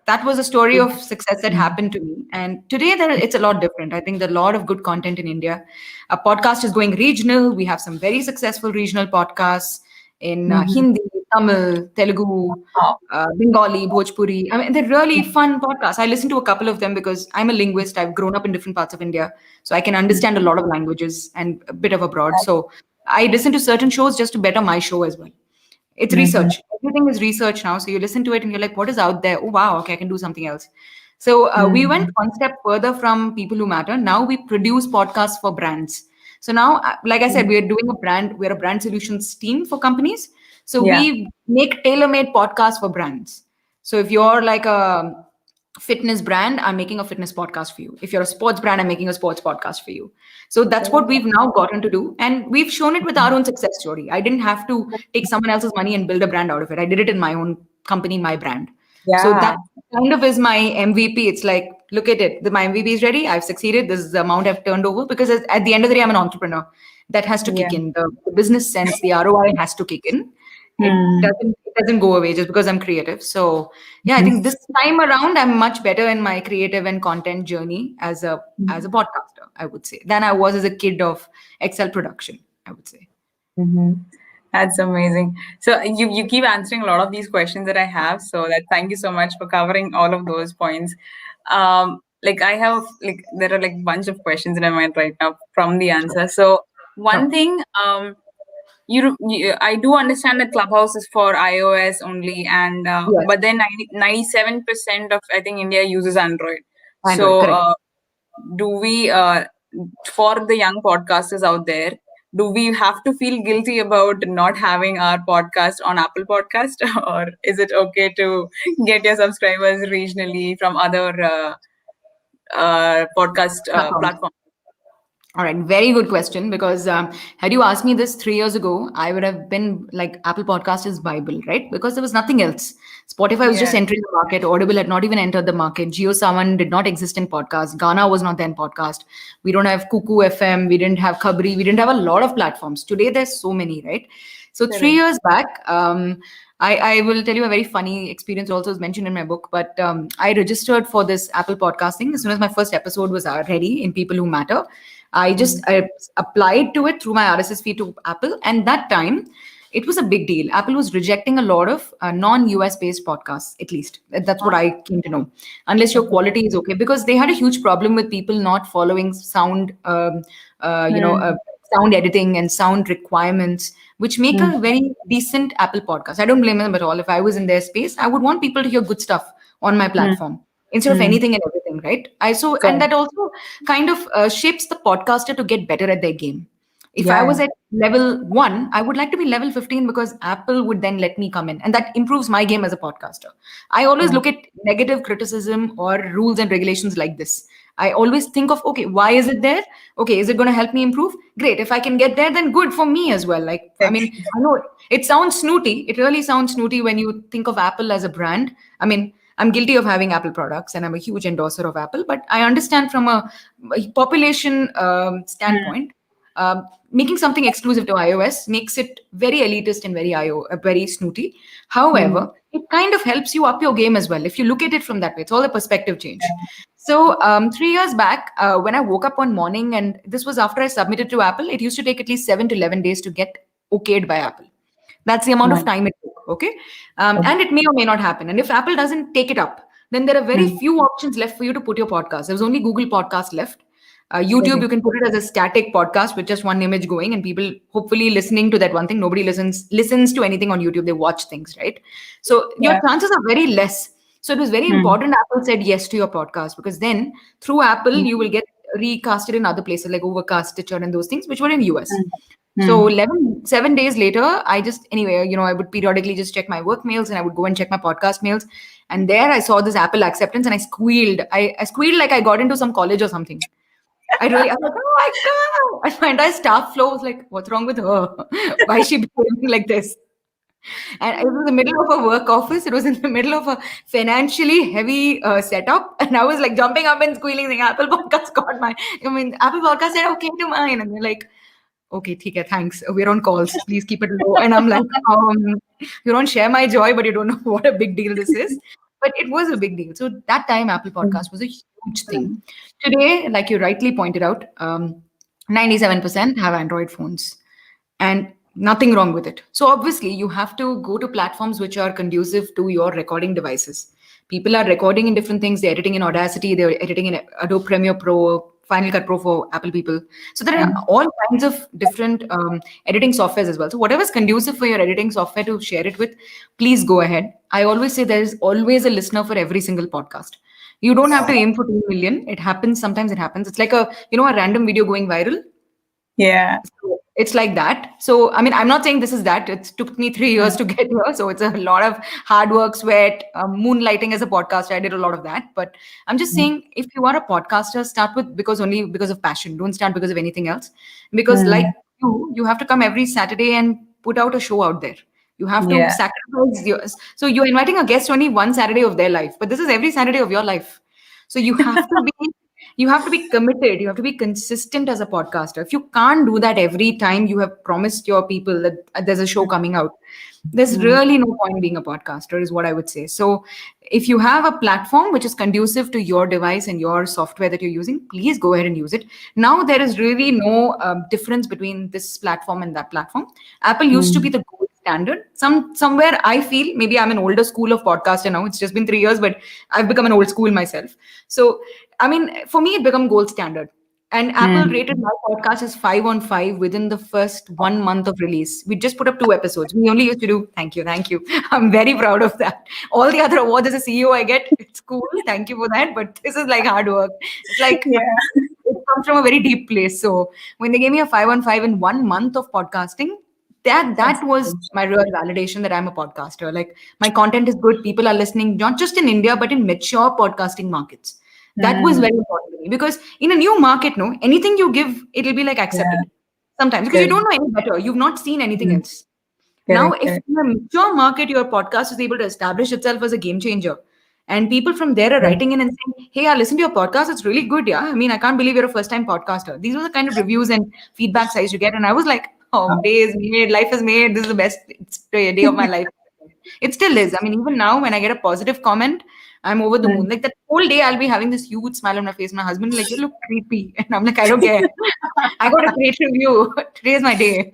that was a story of success that Hmm. happened to me. And today it's a lot different. I think there are a lot of good content in India. A podcast is going regional. We have some very successful regional podcasts in Hmm. Hindi, Tamil, Telugu, Oh. Bengali, Bhojpuri. I mean, they're really fun podcasts. I listen to a couple of them because I'm a linguist. I've grown up in different parts of India. So I can understand a lot of languages and a bit of abroad. So I listen to certain shows just to better my show as well. It's Hmm. research. Everything is research now. So you listen to it and you're like, what is out there? Oh, wow. Okay, I can do something else. So we went Hmm. one step further from People Who Matter. Now we produce podcasts for brands. So now, like I said, we're a brand solutions team for companies. So Yeah. we make tailor-made podcasts for brands. So if you're like a fitness brand, I'm making a fitness podcast for you. If you're a sports brand, I'm making a sports podcast for you. So that's what Oh. we've now gotten to do. And we've shown it with our own success story. I didn't have to take someone else's money and build a brand out of it. I did it in my own company, my brand. So that Yeah. kind of is my MVP. It's like, look at it. My MVP is ready. I've succeeded. This is the amount I've turned over because at the end of the day, I'm an entrepreneur. That has to Yeah. kick in. The business sense, the ROI has to kick in. Hmm. It doesn't go away just because I'm creative. So yeah, I think this time around I'm much better in my creative and content journey as a podcaster, I would say, than I was as a kid of Excel production, I would say. Hmm. That's amazing. So you keep answering a lot of these questions that I have. So that thank you so much for covering all of those points. Like I have like there are like bunch of questions in my mind right now from the Sure. answer. So one Sure. thing, I do understand that Clubhouse is for iOS only, and Yes. but then 97% of I think India uses Android. Android, So correct. do we for the young podcasters out there, do we have to feel guilty about not having our podcast on Apple Podcast, or is it okay to get your subscribers regionally from other podcast Platforms. platforms? All right, very good question. Because had you asked me this 3 years ago, I would have been like Apple Podcast is Bible, right? Because there was nothing else. Spotify was just Yeah, entering the market. Audible had not even entered the market. JioSaavn did not exist in podcast. Ghana was not then podcast. We don't have Kuku FM. We didn't have Khabri. We didn't have a lot of platforms. Today there's so many, right? So three correct. years back, I will tell you a very funny experience. Also, is mentioned in my book. But I registered for this Apple podcasting as soon as my first episode was ready in People Who Matter. I applied to it through my RSS feed to Apple, and that time it was a big deal. Apple was rejecting a lot of non-US based podcasts. At least that's what I came to know. Unless your quality is okay, because they had a huge problem with people not following sound, Hmm. sound editing and sound requirements, which make Hmm. a very decent Apple podcast. I don't blame them at all. If I was in their space, I would want people to hear good stuff on my Hmm. platform instead of Hmm. anything and everything, right? I so and Correct. that also kind of shapes the podcaster to get better at their game. If I Yeah. was at level 1, I would like to be level 15 because Apple would then let me come in, and that improves my game as a podcaster. I always Yeah. look at negative criticism or rules and regulations like this. I always think of, okay, why is it there? Okay, is it going to help me improve? Great. If I can get there, then good for me as well. Like, I Correct. mean, I know it sounds snooty. It really sounds snooty when you think of Apple as a brand. I mean, I'm guilty of having Apple products, and I'm a huge endorser of Apple. But I understand from a population Mm, standpoint, making something exclusive to iOS makes it very elitist and very snooty. mm, However, it kind of helps you up your game as well. If you look at it from that way, it's all a perspective change. So 3 years back, when I woke up one morning, and this was after I submitted to Apple, it used to take at least 7 to 11 days to get okayed by Apple. That's the amount of mm, time it took. Okay. okay. And it may or may not happen. And if Apple doesn't take it up, then there are very Mm, few options left for you to put your podcast. There's only Google Podcast left. YouTube, you correct. can put it as a static podcast with just one image going, and people hopefully listening to that one thing. Nobody listens to anything on YouTube. They watch things, right? So your Yeah. chances are very less. So it was very Mm, important Apple said yes to your podcast, because then through Apple mm, you will get recasted in other places like Overcast, Stitcher, and those things, which were in US. mm, So mm. 7 days later, I just, anyway, I would periodically just check my work mails, and I would go and check my podcast mails. And there I saw this Apple acceptance, and I squealed. I squealed like I got into some college or something. I was like, oh my God. And my entire staff floor was like, what's wrong with her? Why is she behaving like this? And it was in the middle of a work office. It was in the middle of a financially heavy setup. And I was like jumping up and squealing, saying, Apple Podcast got mine. Apple Podcast said, okay to mine. And they're like, okay, theek hai, thanks. We're on calls. Please keep it low. And I'm like, you don't share my joy, but you don't know what a big deal this is. But it was a big deal. So that time, Apple Mm, Podcast was a huge thing. mm, Today, like you rightly pointed out, 97% have Android phones, and nothing wrong with it. So obviously, you have to go to platforms which are conducive to your recording devices. People are recording in different things. They're editing in Audacity. They're editing in Adobe Premiere Pro, Final Cut Pro for Apple people. So there are mm, all kinds of different editing softwares as well. So whatever is conducive for your editing software to share it with, please go ahead. I always say there is always a listener for every single podcast. You don't have to aim for 2 million. It happens. Sometimes it happens. It's like a random video going viral. yeah. So it's like that. So, I mean, I'm not saying this is that. It took me 3 years Mm, to get here. So it's a lot of hard work, sweat, moonlighting as a podcaster. I did a lot of that. But I'm just mm, saying, if you are a podcaster, start with only because of passion. Don't start because of anything else. Because like mm, you have to come every Saturday and put out a show out there. You have to yeah. sacrifice yours. So you're inviting a guest only one Saturday of their life, but this is every Saturday of your life. So you have to be committed. You have to be consistent as a podcaster. If you can't do that every time you have promised your people that there's a show coming out, there's Mm, really no point being a podcaster, is what I would say. So if you have a platform which is conducive to your device and your software that you're using, please go ahead and use it. Now there is really no difference between this platform and that platform. Apple used to be mm, the gold standard. Somewhere I feel maybe I'm an older school of podcaster now. It's just been 3 years, but I've become an old school myself. So I mean, for me, it became gold standard. And Apple mm. rated my podcast as 5 on 5 within the first 1 month of release. We just put up 2 episodes. We only used to do, thank you, thank you. I'm very proud of that. All the other awards as a CEO I get, it's cool. Thank you for that. But this is like hard work. It's like Yeah. it comes from a very deep place. So when they gave me a 5 on 5 in 1 month of podcasting, that That's was huge. my real validation that I'm a podcaster. Like my content is good, people are listening, not just in India, but in mature podcasting markets. That was Mm, very important to me, because in a new market, no, anything you give, it'll be like yeah. accepted sometimes, because you Correct. don't know any better. You've not seen anything Mm, else. Now, correct. if Correct. in a mature market, your podcast is able to establish itself as a game changer, and people from there are Correct. writing in and saying, hey, I listened to your podcast. It's really good. Yeah. I mean, I can't believe you're a first time podcaster. These were the kind of reviews and feedbacks I used to get. And I was like, oh, Wow. day is made. Life is made. This is the best day of my life. It still is. I mean, even now, when I get a positive comment, I'm over the moon. Mm. Like that whole day, I'll be having this huge smile on my face. My husband, like, you look creepy. And I'm like, I don't care. I got a great review. Today is my day.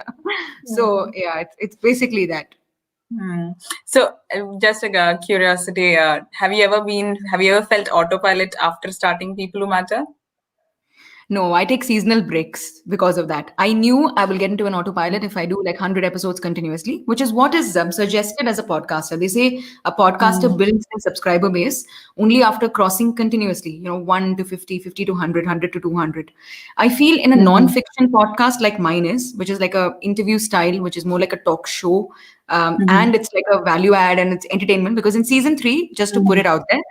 So, Mm. yeah, it's basically that. Mm. So, just like a curiosity, have you ever felt autopilot after starting People Who Matter? No, I take seasonal breaks because of that. I knew I will get into an autopilot if I do like 100 episodes continuously, which is what is suggested as a podcaster. They say a podcaster Mm. builds their subscriber base only after crossing continuously, 1 to 50, 50 to 100, 100 to 200. I feel in a Mm. non-fiction podcast like mine is, which is like a interview style, which is more like a talk show, Mm. and it's like a value add and it's entertainment, because in season 3, just to put Mm. it out there,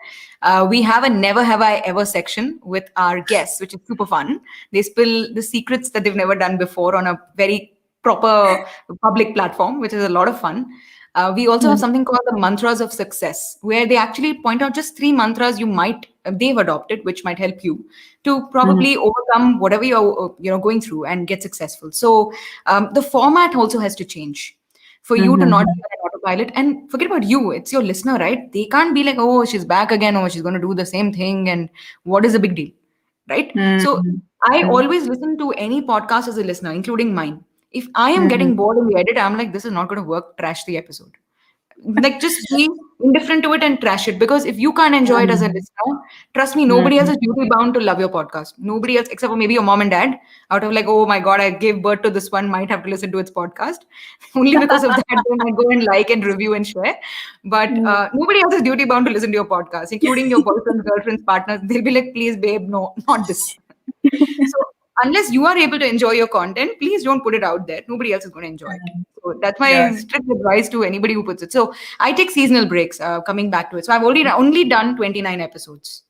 we have a never have I ever section with our guests, which is super fun. They spill the secrets that they've never done before on a very proper public platform, which is a lot of fun. We also have Mm, something called the mantras of success, where they actually point out just three mantras you might they've adopted, which might help you to mm, probably overcome whatever you're going through and get successful. So the format also has to change for you to not mhm, be on an autopilot. And forget about you; it's your listener, right? They can't be like, "Oh, she's back again," or "She's going to do the same thing," and what is the big deal, right? So mm, I mm, always listen to any podcast as a listener, including mine. If I am mhm, getting bored in the edit, I'm like, this is not going to work, trash the episode. Like, just be indifferent to it and trash it, because if you can't enjoy it as a mhm, listener, trust me, nobody else mhm. is duty bound to love your podcast. Nobody else, except for maybe your mom and dad, out of like, oh my god, I gave birth to this one, might have to listen to its podcast. Only because of that they might go and like and review and share. But Mm, nobody else is duty bound to listen to your podcast, including your boyfriends, girlfriends, partners. They'll be like, please babe, no, not this. So unless you are able to enjoy your content, please don't put it out there. Nobody else is going to enjoy it. So that's Got my strict advice to anybody who puts it. So I take seasonal breaks. Coming back to it, so I've already only done 29 episodes.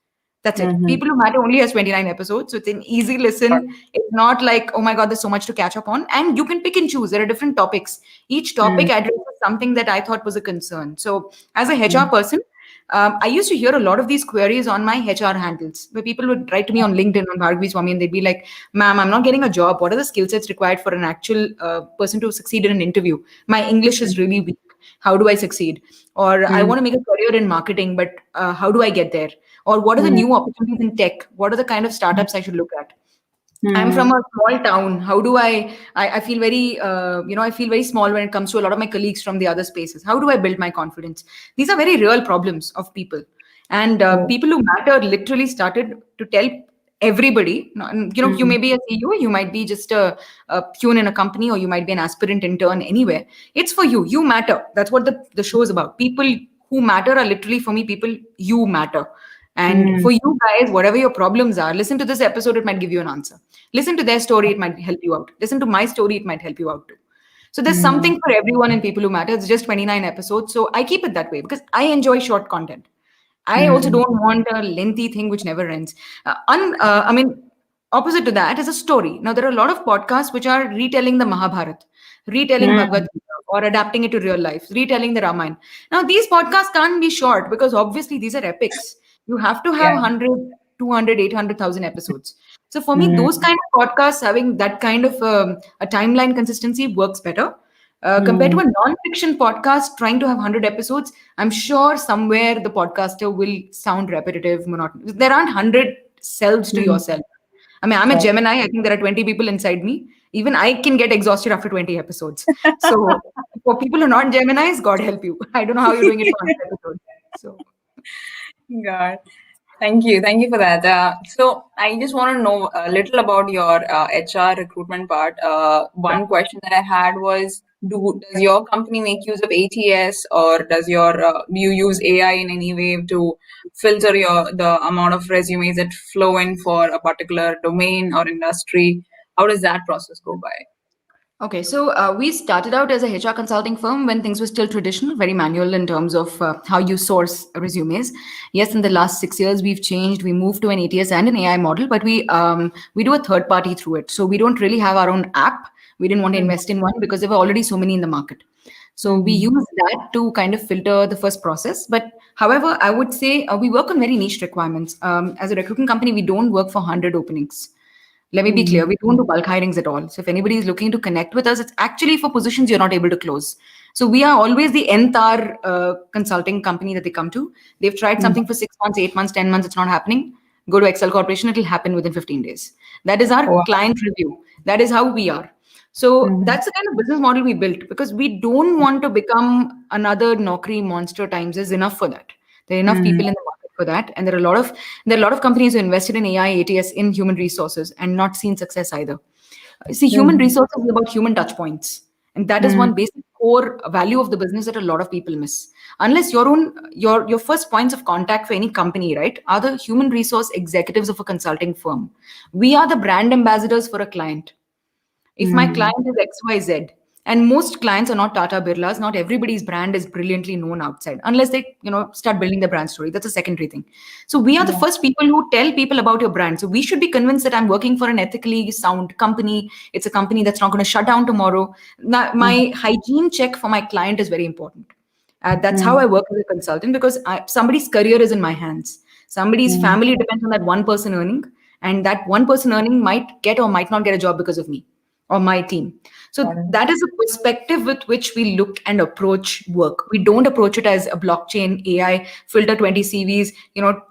That's it. it. People Who Matter only has 29 episodes, so it's an easy Got listen. It's not like, oh my god, there's so much to catch up on, and you can pick and choose. There are different topics. Each mm, topic addresses something that I thought was a concern. So as a HR mm, person, I used to hear a lot of these queries on my HR handles, where people would write to me on LinkedIn on Bhargavi Swami, and they'd be like, "Ma'am, I'm not getting a job. What are the skill sets required for an actual person to succeed in an interview? My English is really weak. How do I succeed? Or I mm, want to make a career in marketing, but how do I get there? Or what are the mm, new opportunities in tech? What are the kind of startups I should look at? I'm from mm, a small town. How do I feel very, I feel very small when it comes to a lot of my colleagues from the other spaces. How do I build my confidence? These are very real problems of people. And mm, People Who Matter literally started to tell everybody, you mm, may be a CEO, you might be just a peon in a company, or you might be an aspirant intern anywhere. It's for you. You matter. That's what the show is about. People who matter are literally, for me, people you matter. And mm, for you guys, whatever your problems are, listen to this episode, it might give you an answer. Listen to their story, it might help you out. Listen to my story, it might help you out too. So there's mm, something for everyone in People Who Matter. It's just 29 episodes. So I keep it that way because I enjoy short content. I also mm, don't want a lengthy thing which never ends. I mean, opposite to that is a story. Now, there are a lot of podcasts which are retelling the Mahabharata, retelling Bhagavad mm. Gita, or adapting it to real life, retelling the Ramayana. Now, these podcasts can't be short because obviously these are epics. You have to have Yeah. 100, 200, 800,000 episodes. So for me, those Mm, kind of podcasts having that kind of a timeline consistency works better. Compared to mm, a non-fiction podcast trying to have 100 episodes, I'm sure somewhere the podcaster will sound repetitive, monotonous. There aren't 100 selves to mm. yourself. I mean, I'm a Right. Gemini. I think there are 20 people inside me. Even I can get exhausted after 20 episodes. So for people who are not Geminis, God help you. I don't know how you're doing it for 100 episodes. So God. Thank you. Thank you for that. So I just want to know a little about your HR recruitment part. One question that I had was, does your company make use of ATS, or do you use AI in any way to filter the amount of resumes that flow in for a particular domain or industry? How does that process go by? okay, so we started out as a HR consulting firm when things were still traditional, very manual in terms of how you source resumes. Yes, in the last 6 years, we've changed. We moved to an ATS and an AI model, but we do a third party through it. So we don't really have our own app. We didn't want to Mm-hmm. invest in one because there were already so many in the market. So we Mm-hmm. use that to kind of filter the first process. But however, I would say we work on very niche requirements. As a recruitment company, we don't work for 100 openings. Let me be clear, we don't do bulk hirings at all. So if anybody is looking to connect with us, it's actually for positions you're not able to close. So we are always the nth hour consulting company that they come to. They've tried Mm-hmm. something for 6 months, 8 months, 10 months, it's not happening. Go to Excel Corporation, it'll happen within 15 days. That is our Wow. client review. That is how we are. So Mm-hmm. that's the kind of business model we built because we don't want to become another Naukri monster. Times is enough for that. There are enough Mm-hmm. people in the market for that, and there are a lot of companies who invested in AI, ATS, in human resources and not seen success either. See, human Mm-hmm. resources is about human touch points, and that is one basic core value of the business that a lot of people miss. Unless your first points of contact for any company, right, are the human resource executives of a consulting firm. We are the brand ambassadors for a client. If my Mm-hmm. client is XYZ, And most clients are not Tata Birlas. Not everybody's brand is brilliantly known outside, unless they, start building their brand story. That's a secondary thing. So we are the Yeah. first people who tell people about your brand. So we should be convinced that I'm working for an ethically sound company. It's a company that's not going to shut down tomorrow. Now, Mm, my hygiene check for my client is very important. That's how mm, I work as a consultant, because somebody's career is in my hands. Somebody's mm. family depends on that one person earning, and that one person earning might get or might not get a job because of me or my team. Got So it. that is a perspective with which we look and approach work. We don't approach it as a blockchain, AI, filter 20 CVs,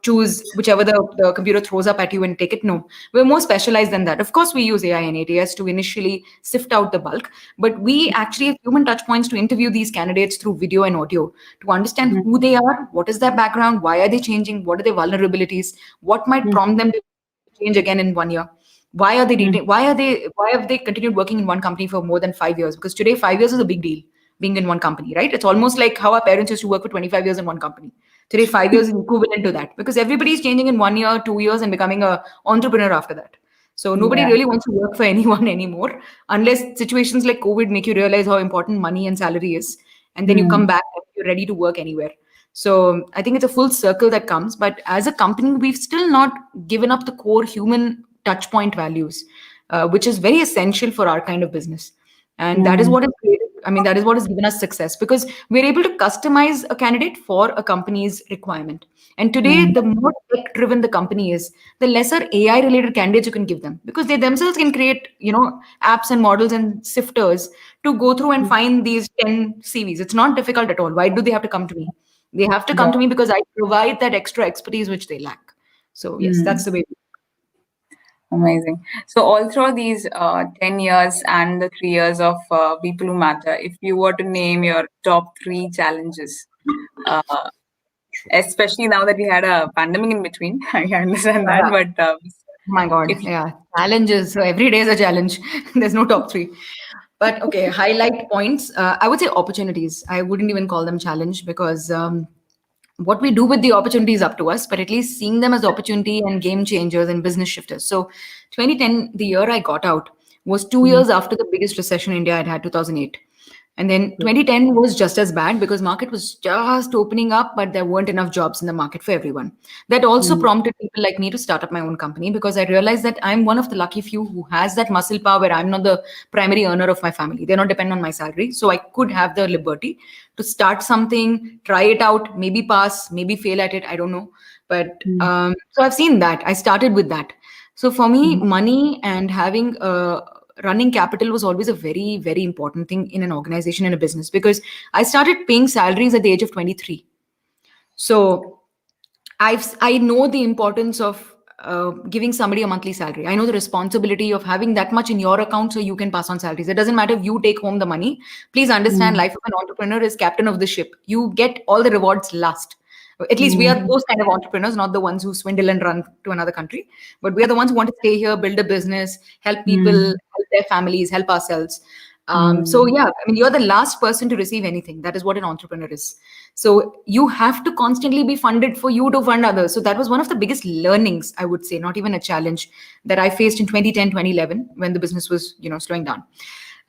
choose whichever the computer throws up at you and take it. No, we're more specialized than that. Of course, we use AI and ATS to initially sift out the bulk, but we actually have human touch points to interview these candidates through video and audio to understand Mm, who they are, what is their background, why are they changing, what are their vulnerabilities, what might mm, prompt them to change again in 1 year. Why are they reading? mm. Why have they continued working in one company for more than 5 years? Because today 5 years is a big deal being in one company, right? It's almost like how our parents used to work for 25 years in one company. Today 5 years is equivalent to that because everybody is changing in 1 year, 2 years, and becoming a entrepreneur after that. So nobody Yeah. really wants to work for anyone anymore unless situations like COVID make you realize how important money and salary is, and then you come Mm, back and you're ready to work anywhere. So I think it's a full circle that comes. But as a company, we've still not given up the core human touch point values, which is very essential for our kind of business. And that is mm, what is created. I mean, that is what has given us success because we're able to customize a candidate for a company's requirement. And today, mm. the more tech driven the company is, the lesser AI related candidates you can give them because they themselves can create, apps and models and sifters to go through and find these 10 CVs. It's not difficult at all. Why do they have to come to me? They have to come Got to me because I provide that extra expertise which they lack. So it. yes, that's Mm. the way. Amazing. So, all through these 10 years and the 3 years of People Who Matter, if you were to name your top three challenges, uh, especially now that we had a pandemic in between, I understand that, Yeah. but Oh my God. if you, Yeah. Challenges. So every day is a challenge. There's no top three. But okay, highlight points. I would say opportunities. I wouldn't even call them challenge because what we do with the opportunity is up to us, but at least seeing them as opportunity and game changers and business shifters. So 2010, the year I got out, was two mm, years after the biggest recession India had 2008. And then 2010 was just as bad because market was just opening up, but there weren't enough jobs in the market for everyone. That also mm, prompted people like me to start up my own company because I realized that I'm one of the lucky few who has that muscle power where I'm not the primary earner of my family. They're not dependent on my salary. So I could have the liberty to start something, try it out, maybe pass, maybe fail at it. I don't know. But mm, so I've seen that. I started with that. So for me, mm, money and having running capital was always a very, very important thing in an organization and a business because I started paying salaries at the age of 23. So I know the importance of giving somebody a monthly salary. I know the responsibility of having that much in your account so you can pass on salaries. It doesn't matter if you take home the money. Please understand, mm, life of an entrepreneur is captain of the ship. You get all the rewards last. At least we are mm, those kind of entrepreneurs, not the ones who swindle and run to another country. But we are the ones who want to stay here, build a business, help people, mm, help their families, help ourselves. So mm, yeah, I mean, you're the last person to receive anything. That is what an entrepreneur is. So you have to constantly be funded for you to fund others. So that was one of the biggest learnings, I would say, not even a challenge that I faced in 2010, 2011 when the business was, slowing down.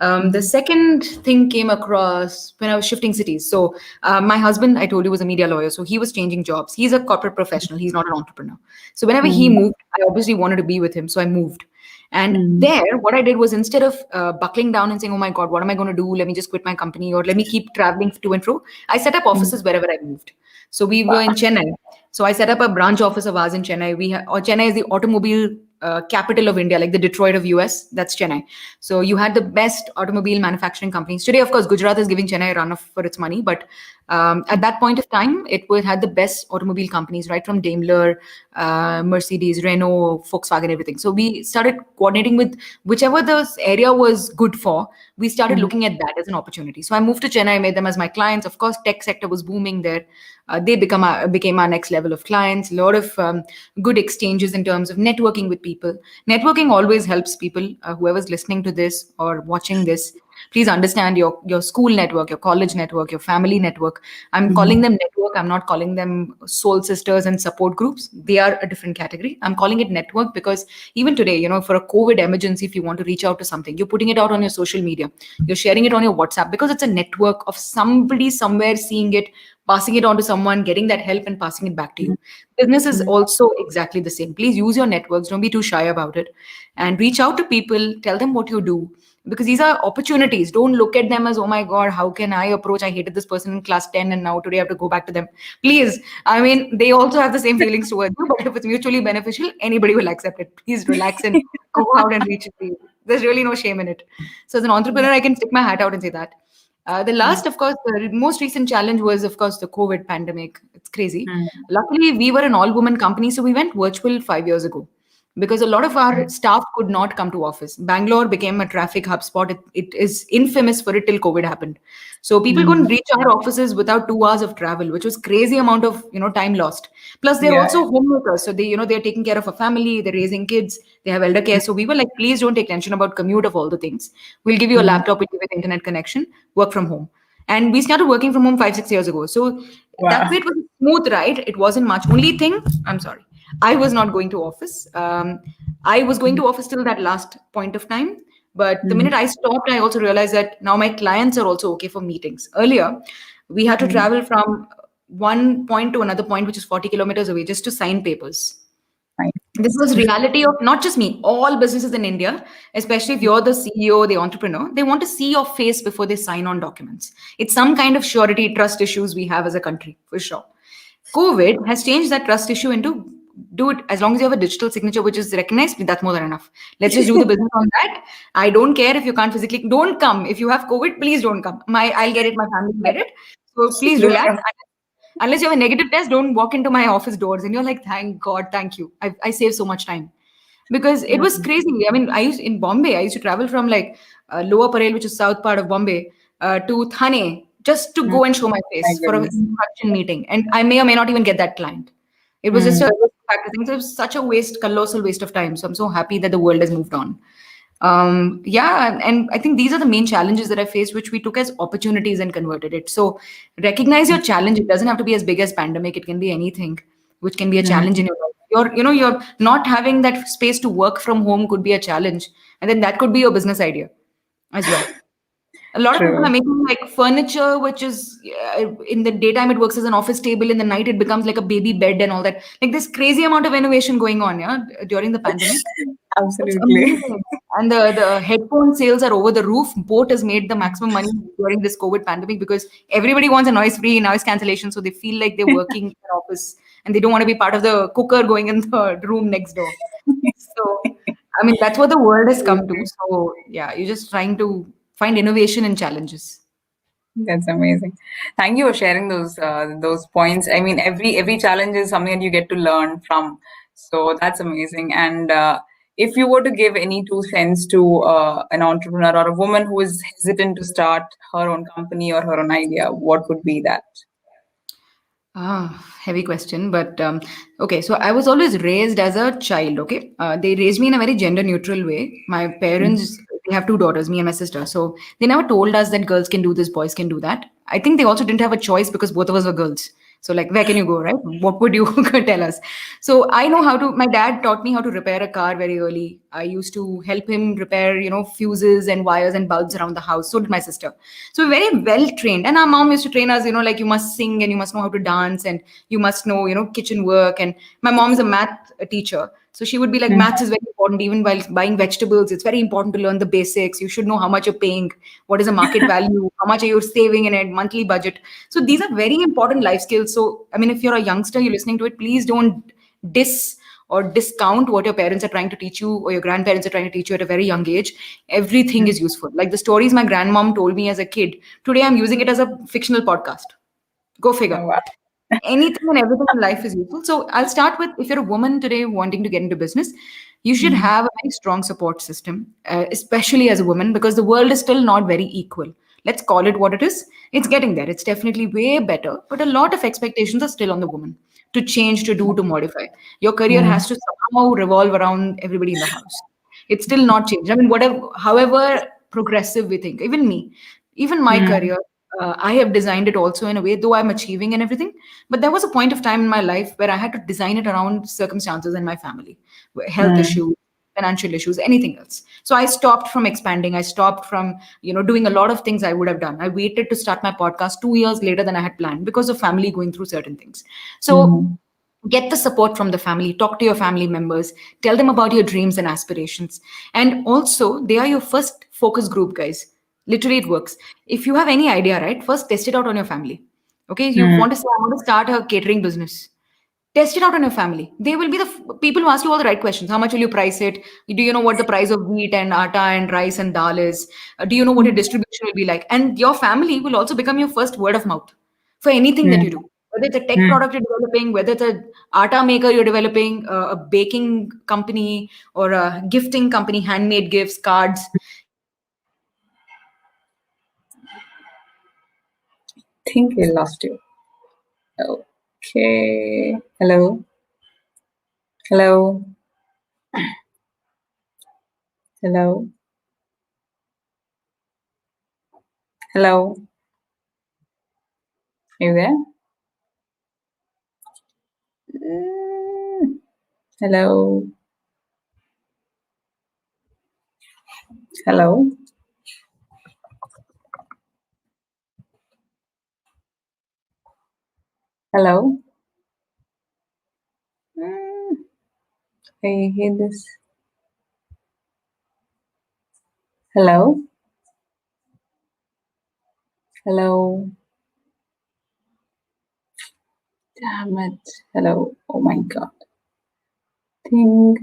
The mm, second thing came across when I was shifting cities. So my husband, I told you, was a media lawyer. So he was changing jobs. He's a corporate professional. He's not an entrepreneur. So whenever he mm, moved, I obviously wanted to be with him. So I moved. And mm, there, what I did was instead of buckling down and saying, oh my God, what am I going to do? Let me just quit my company or let me keep traveling to and fro. I set up mm. offices wherever I moved. So we were in Chennai. So I set up a branch office of ours in Chennai. Or Chennai is the automobile capital of India, like the Detroit of US. That's Chennai. So you had the best automobile manufacturing companies. Today, of course, Gujarat is giving Chennai a run for its money. But at that point of time, had the best automobile companies, right from Daimler, Mercedes, Renault, Volkswagen, everything. So we started coordinating with whichever the area was good for. We started Mm, looking at that as an opportunity. So I moved to Chennai, made them as my clients. Of course, tech sector was booming there. Became our next level of clients. A lot of good exchanges in terms of networking with people. Networking always helps people. Whoever's listening to this or watching this, please understand your school network, your college network, your family network. I'm calling Mhm. them network. I'm not calling them soul sisters and support groups. They are a different category. I'm calling it network because even today, for a COVID emergency, if you want to reach out to something, you're putting it out on your social media, you're sharing it on your WhatsApp because it's a network of somebody somewhere seeing it, passing it on to someone, getting that help and passing it back to you. Business is Mhm. also exactly the same. Please use your networks. Don't be too shy about it and reach out to people, tell them what you do because these are opportunities. Don't look at them as, oh my God, how can I approach? I hated this person in class 10 and now today I have to go back to them. Please, I mean, they also have the same feelings towards you, but if it's mutually beneficial, anybody will accept it. Please relax and go out and reach it. There's really no shame in it. So as an entrepreneur, I can stick my hat out and say that. The last, of course, the most recent challenge was, of course, the COVID pandemic. It's crazy. Mhm. Luckily, we were an all-woman company, so we went virtual 5 years ago because a lot of our staff could not come to office. Bangalore became a traffic hub spot. It is infamous for it till COVID happened. So people couldn't Mhm. reach our offices without 2 hours of travel, which was crazy amount of time lost. Plus, they're Yeah. also homemakers, so they're taking care of a family, they're raising kids, they have elder care. So we were like, please don't take tension about commute of all the things. We'll give you a Mhm. laptop, we'll give you the internet connection, work from home. And we started working from home 5 6 years ago. So that Wow. way it was a smooth ride. It wasn't much. Only thing, I'm sorry, I was not going to office. I was going to office till that last point of time. But the minute Mhm. I stopped, I also realized that now my clients are also okay for meetings. Earlier, we had to Mhm. travel from one point to another point, which is 40 kilometers away, just to sign papers. This was reality of not just me, all businesses in India, especially if you're the CEO, the entrepreneur, they want to see your face before they sign on documents. It's some kind of surety, trust issues we have as a country, for sure. COVID has changed that trust issue into do it as long as you have a digital signature which is recognized, that's more than enough. Let's just do the business on that. I don't care if you can't physically, don't come. If you have COVID, please don't come. I'll get it, my family will get it. So please relax. Unless you have a negative test, don't walk into my office doors. And you're like, thank God, thank you. I saved so much time because it was crazy. I mean, I used in Bombay, I used to travel from like Lower Parel, which is south part of Bombay, to Thane just to Mhm. go and show my My face for an goodness. introduction meeting. And I may or may not even get that client. It was just Mm. a fact. I think it was such a waste, colossal waste of time. So I'm so happy that the world has moved on. Yeah, and I think these are the main challenges that I faced, which we took as opportunities and converted it. So recognize your challenge. It doesn't have to be as big as pandemic. It can be anything, which can be a Mm. challenge in your life. You're not having that space to work from home could be a challenge, and then that could be your business idea as well. A lot of people are True. making like furniture, which is in the daytime it works as an office table, in the night it becomes like a baby bed and all that. Like this crazy amount of innovation going on, yeah, during the pandemic. It's Absolutely. amazing. And the headphone sales are over the roof. Boat has made the maximum money during this COVID pandemic because everybody wants a noise-free noise cancellation. So they feel like they're working in an office and they don't want to be part of the cooker going in the room next door. So, I mean, that's what the world has come to. So, yeah, you're just trying to find innovation and challenges. That's amazing. Thank you for sharing those points. I mean, every challenge is something that you get to learn from. So that's amazing. And if you were to give any 2 cents to an entrepreneur or a woman who is hesitant to start her own company or her own idea, what would be that? Heavy question, but okay. So I was always raised as a child. Okay, they raised me in a very gender neutral way. My Mm. parents, they have two daughters, me and my sister. So they never told us that girls can do this, boys can do that. I think they also didn't have a choice because both of us were girls. So like, where can you go, right? What would you tell us? So I know how to. My dad taught me how to repair a car very early. I used to help him repair, fuses and wires and bulbs around the house. So did my sister. So we're very well trained. And our mom used to train us, like you must sing and you must know how to dance and you must know, kitchen work. And my mom is a math teacher. So she would be like, Mm. maths is very important. Even while buying vegetables, it's very important to learn the basics. You should know how much you're paying, what is the market value, how much are you saving in it, monthly budget. So these are very important life skills. So, I mean, if you're a youngster, you're listening to it, please don't dis or discount what your parents are trying to teach you or your grandparents are trying to teach you at a very young age. Everything is useful. Like the stories my grandmom told me as a kid, today I'm using it as a fictional podcast. Go figure. Oh, wow. Anything and everything in life is useful. So I'll start with, if you're a woman today wanting to get into business, you should Mm. have a very strong support system, especially as a woman, because the world is still not very equal. Let's call it what it is. It's getting there. It's definitely way better, but a lot of expectations are still on the woman to change, to do, to modify. Your career Mm, has to somehow revolve around everybody in the house. It's still not changed. I mean, whatever, however progressive we think, even me, even my mm, career, I have designed it also in a way, though I'm achieving and everything. But there was a point of time in my life where I had to design it around circumstances in my family, health mm, issues, financial issues, anything else. So I stopped from expanding. I stopped from, doing a lot of things I would have done. I waited to start my podcast 2 years later than I had planned because of family going through certain things. So mm, get the support from the family, talk to your family members, tell them about your dreams and aspirations. And also, they are your first focus group, guys. Literally, it works. If you have any idea, right, first test it out on your family. Okay, you mm, want to say, I want to start a catering business. Test it out on your family. They will be the people who ask you all the right questions. How much will you price it? Do you know what the price of wheat and atta and rice and dal is? Do you know what your distribution will be like? And your family will also become your first word of mouth for anything that mm, you do. Whether it's a tech mm. product you're developing, whether it's a atta maker you're developing, a baking company or a gifting company, handmade gifts, cards. Think we lost you. Okay. Hello. Hello. Hello. Hello. Are you there? Mm, hello. Hello. Hello. Mm, I hear this. Hello. Hello. Damn it. Hello. Oh my god. Think.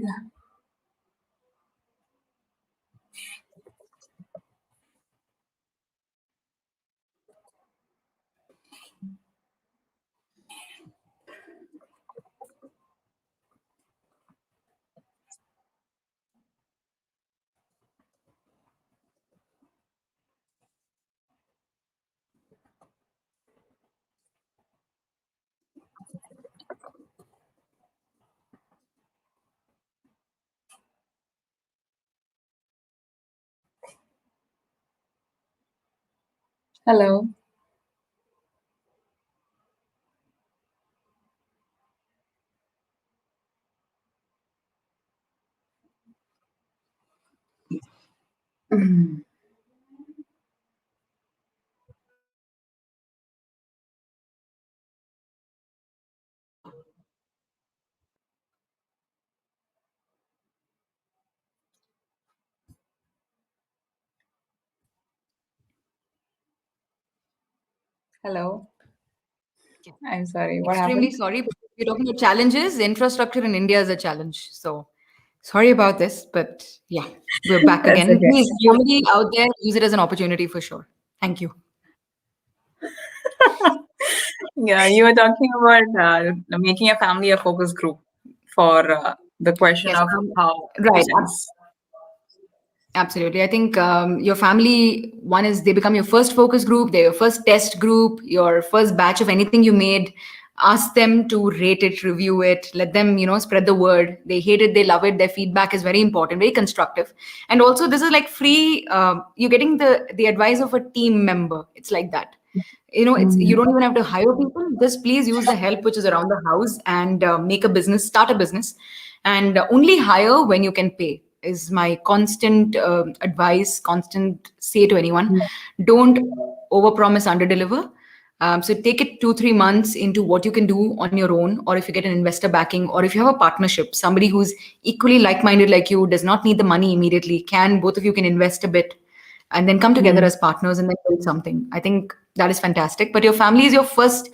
Hello. Mm, hello. I'm sorry. What Extremely happened? sorry, but if you're talking about challenges, infrastructure in India is a challenge. So sorry about this, but yeah, we're back That's again. okay. Please, somebody out there, use it as an opportunity for sure. Thank you. Yeah, you were talking about making a family a focus group for the question Yes, of how right. sense. Absolutely. I think your family, one is they become your first focus group, they're your first test group, your first batch of anything you made. Ask them to rate it, review it, let them, spread the word. They hate it, they love it. Their feedback is very important, very constructive. And also, this is like free, you're getting the advice of a team member. It's like that. It's you Mm, don't even have to hire people. Just please use the help which is around the house and make a business, start a business, and only hire when you can pay is my constant advice, constant say to anyone. mm, Don't overpromise, underdeliver. So take it 2 3 months into what you can do on your own, or if you get an investor backing, or if you have a partnership, somebody who's equally like-minded like you, does not need the money immediately, can both of you can invest a bit and then come together mm, as partners and then build something. I think that is fantastic. But your family is your first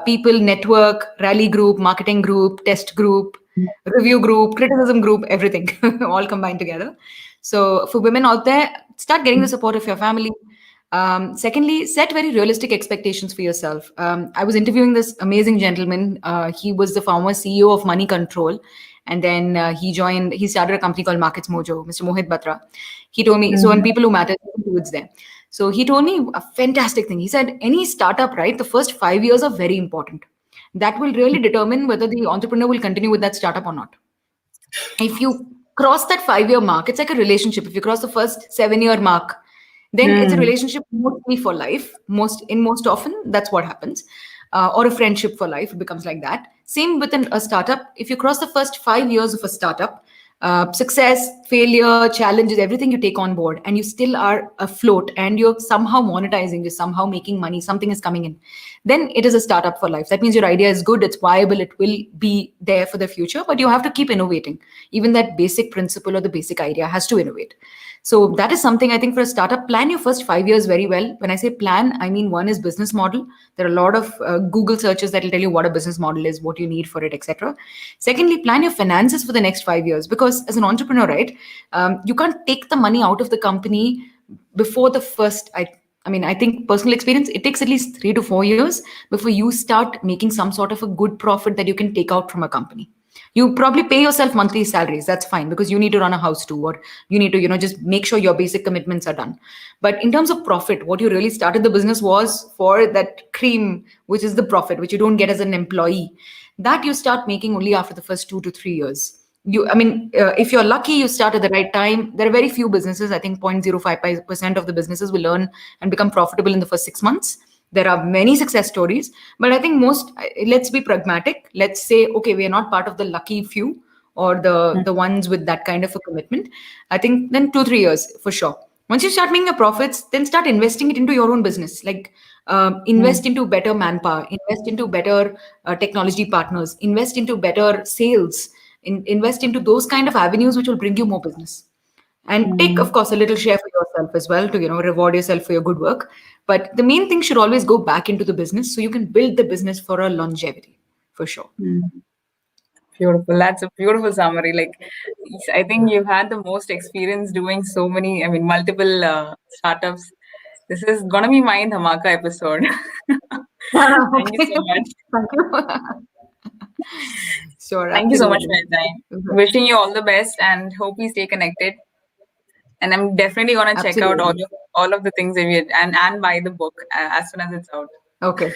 people network, rally group, marketing group, test group, review group, criticism group, everything all combined together. So for women out there, start getting the support of your family. Secondly, set very realistic expectations for yourself. I was interviewing this amazing gentleman. He was the former CEO of Money Control. And then he started a company called Markets Mojo, Mr. Mohit Batra. He told me, so when mm, people who matter, it's there. So he told me a fantastic thing. He said, any startup, right, the first 5 years are very important. That will really determine whether the entrepreneur will continue with that startup or not. If you cross that 5 year mark, it's like a relationship. If you cross the first 7 year mark, then it's a Hmm. relationship mostly for life. Most often, that's what happens. Or a friendship for life, it becomes like that. Same with a startup. If you cross the first 5 years of a startup, success, failure, challenges, everything you take on board, and you still are afloat and you're somehow monetizing, you're somehow making money, something is coming in, then it is a startup for life. That means your idea is good, it's viable, it will be there for the future, but you have to keep innovating. Even that basic principle or the basic idea has to innovate. So that is something I think for a startup. Plan your first 5 years very well. When I say plan, I mean one is business model. There are a lot of Google searches that will tell you what a business model is, what you need for it, etc. Secondly, plan your finances for the next 5 years, because as an entrepreneur, right, you can't take the money out of the company before the first. I think personal experience, it takes at least 3 to 4 years before you start making some sort of a good profit that you can take out from a company. You probably pay yourself monthly salaries, that's fine, because you need to run a house too, or you need to just make sure your basic commitments are done. But in terms of profit, what you really started the business was for that cream, which is the profit which you don't get as an employee. That you start making only after the first 2 to 3 years. If you're lucky, you start at the right time. There are very few businesses, I think 0.05% of the businesses will earn and become profitable in the first 6 months. There are many success stories, but I think most, let's be pragmatic. Let's say, okay, we are not part of the lucky few or the ones with that kind of a commitment. I think then 2 3 years for sure. Once you start making your profits, then start investing it into your own business. Like invest into better manpower, invest into better technology partners, invest into better sales, invest into those kind of avenues which will bring you more business, and take of Hmm. course a little share for yourself as well to reward yourself for your good work. But the main thing should always go back into the business so you can build the business for a longevity, for sure. Hmm. Beautiful. That's a beautiful summary. Like, I think you've had the most experience doing so many, I mean, multiple startups. This is gonna be my Dhamaka episode. Thank you Okay. so much. Thank you. Sure, Thank you so much for absolutely. your time. Wishing you all the best and hope we stay connected. And I'm definitely gonna check out Absolutely. all of the things that we had, and buy the book as soon as it's out. Okay.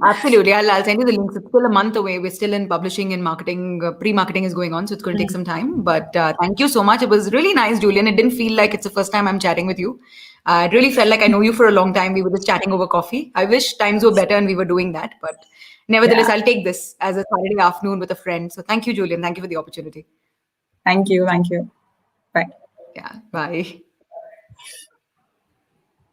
Absolutely. I'll send you the links. It's still a month away. We're still in publishing and marketing. Pre-marketing is going on, so it's going to take Mm. some time. But thank you so much. It was really nice, Julian. It didn't feel like it's the first time I'm chatting with you. It really felt like I know you for a long time. We were just chatting over coffee. I wish times were better and we were doing that. But nevertheless, Yeah. I'll take this as a Saturday afternoon with a friend. So thank you, Julian. Thank you for the opportunity. Thank you. Thank you. Bye. Yeah. Bye.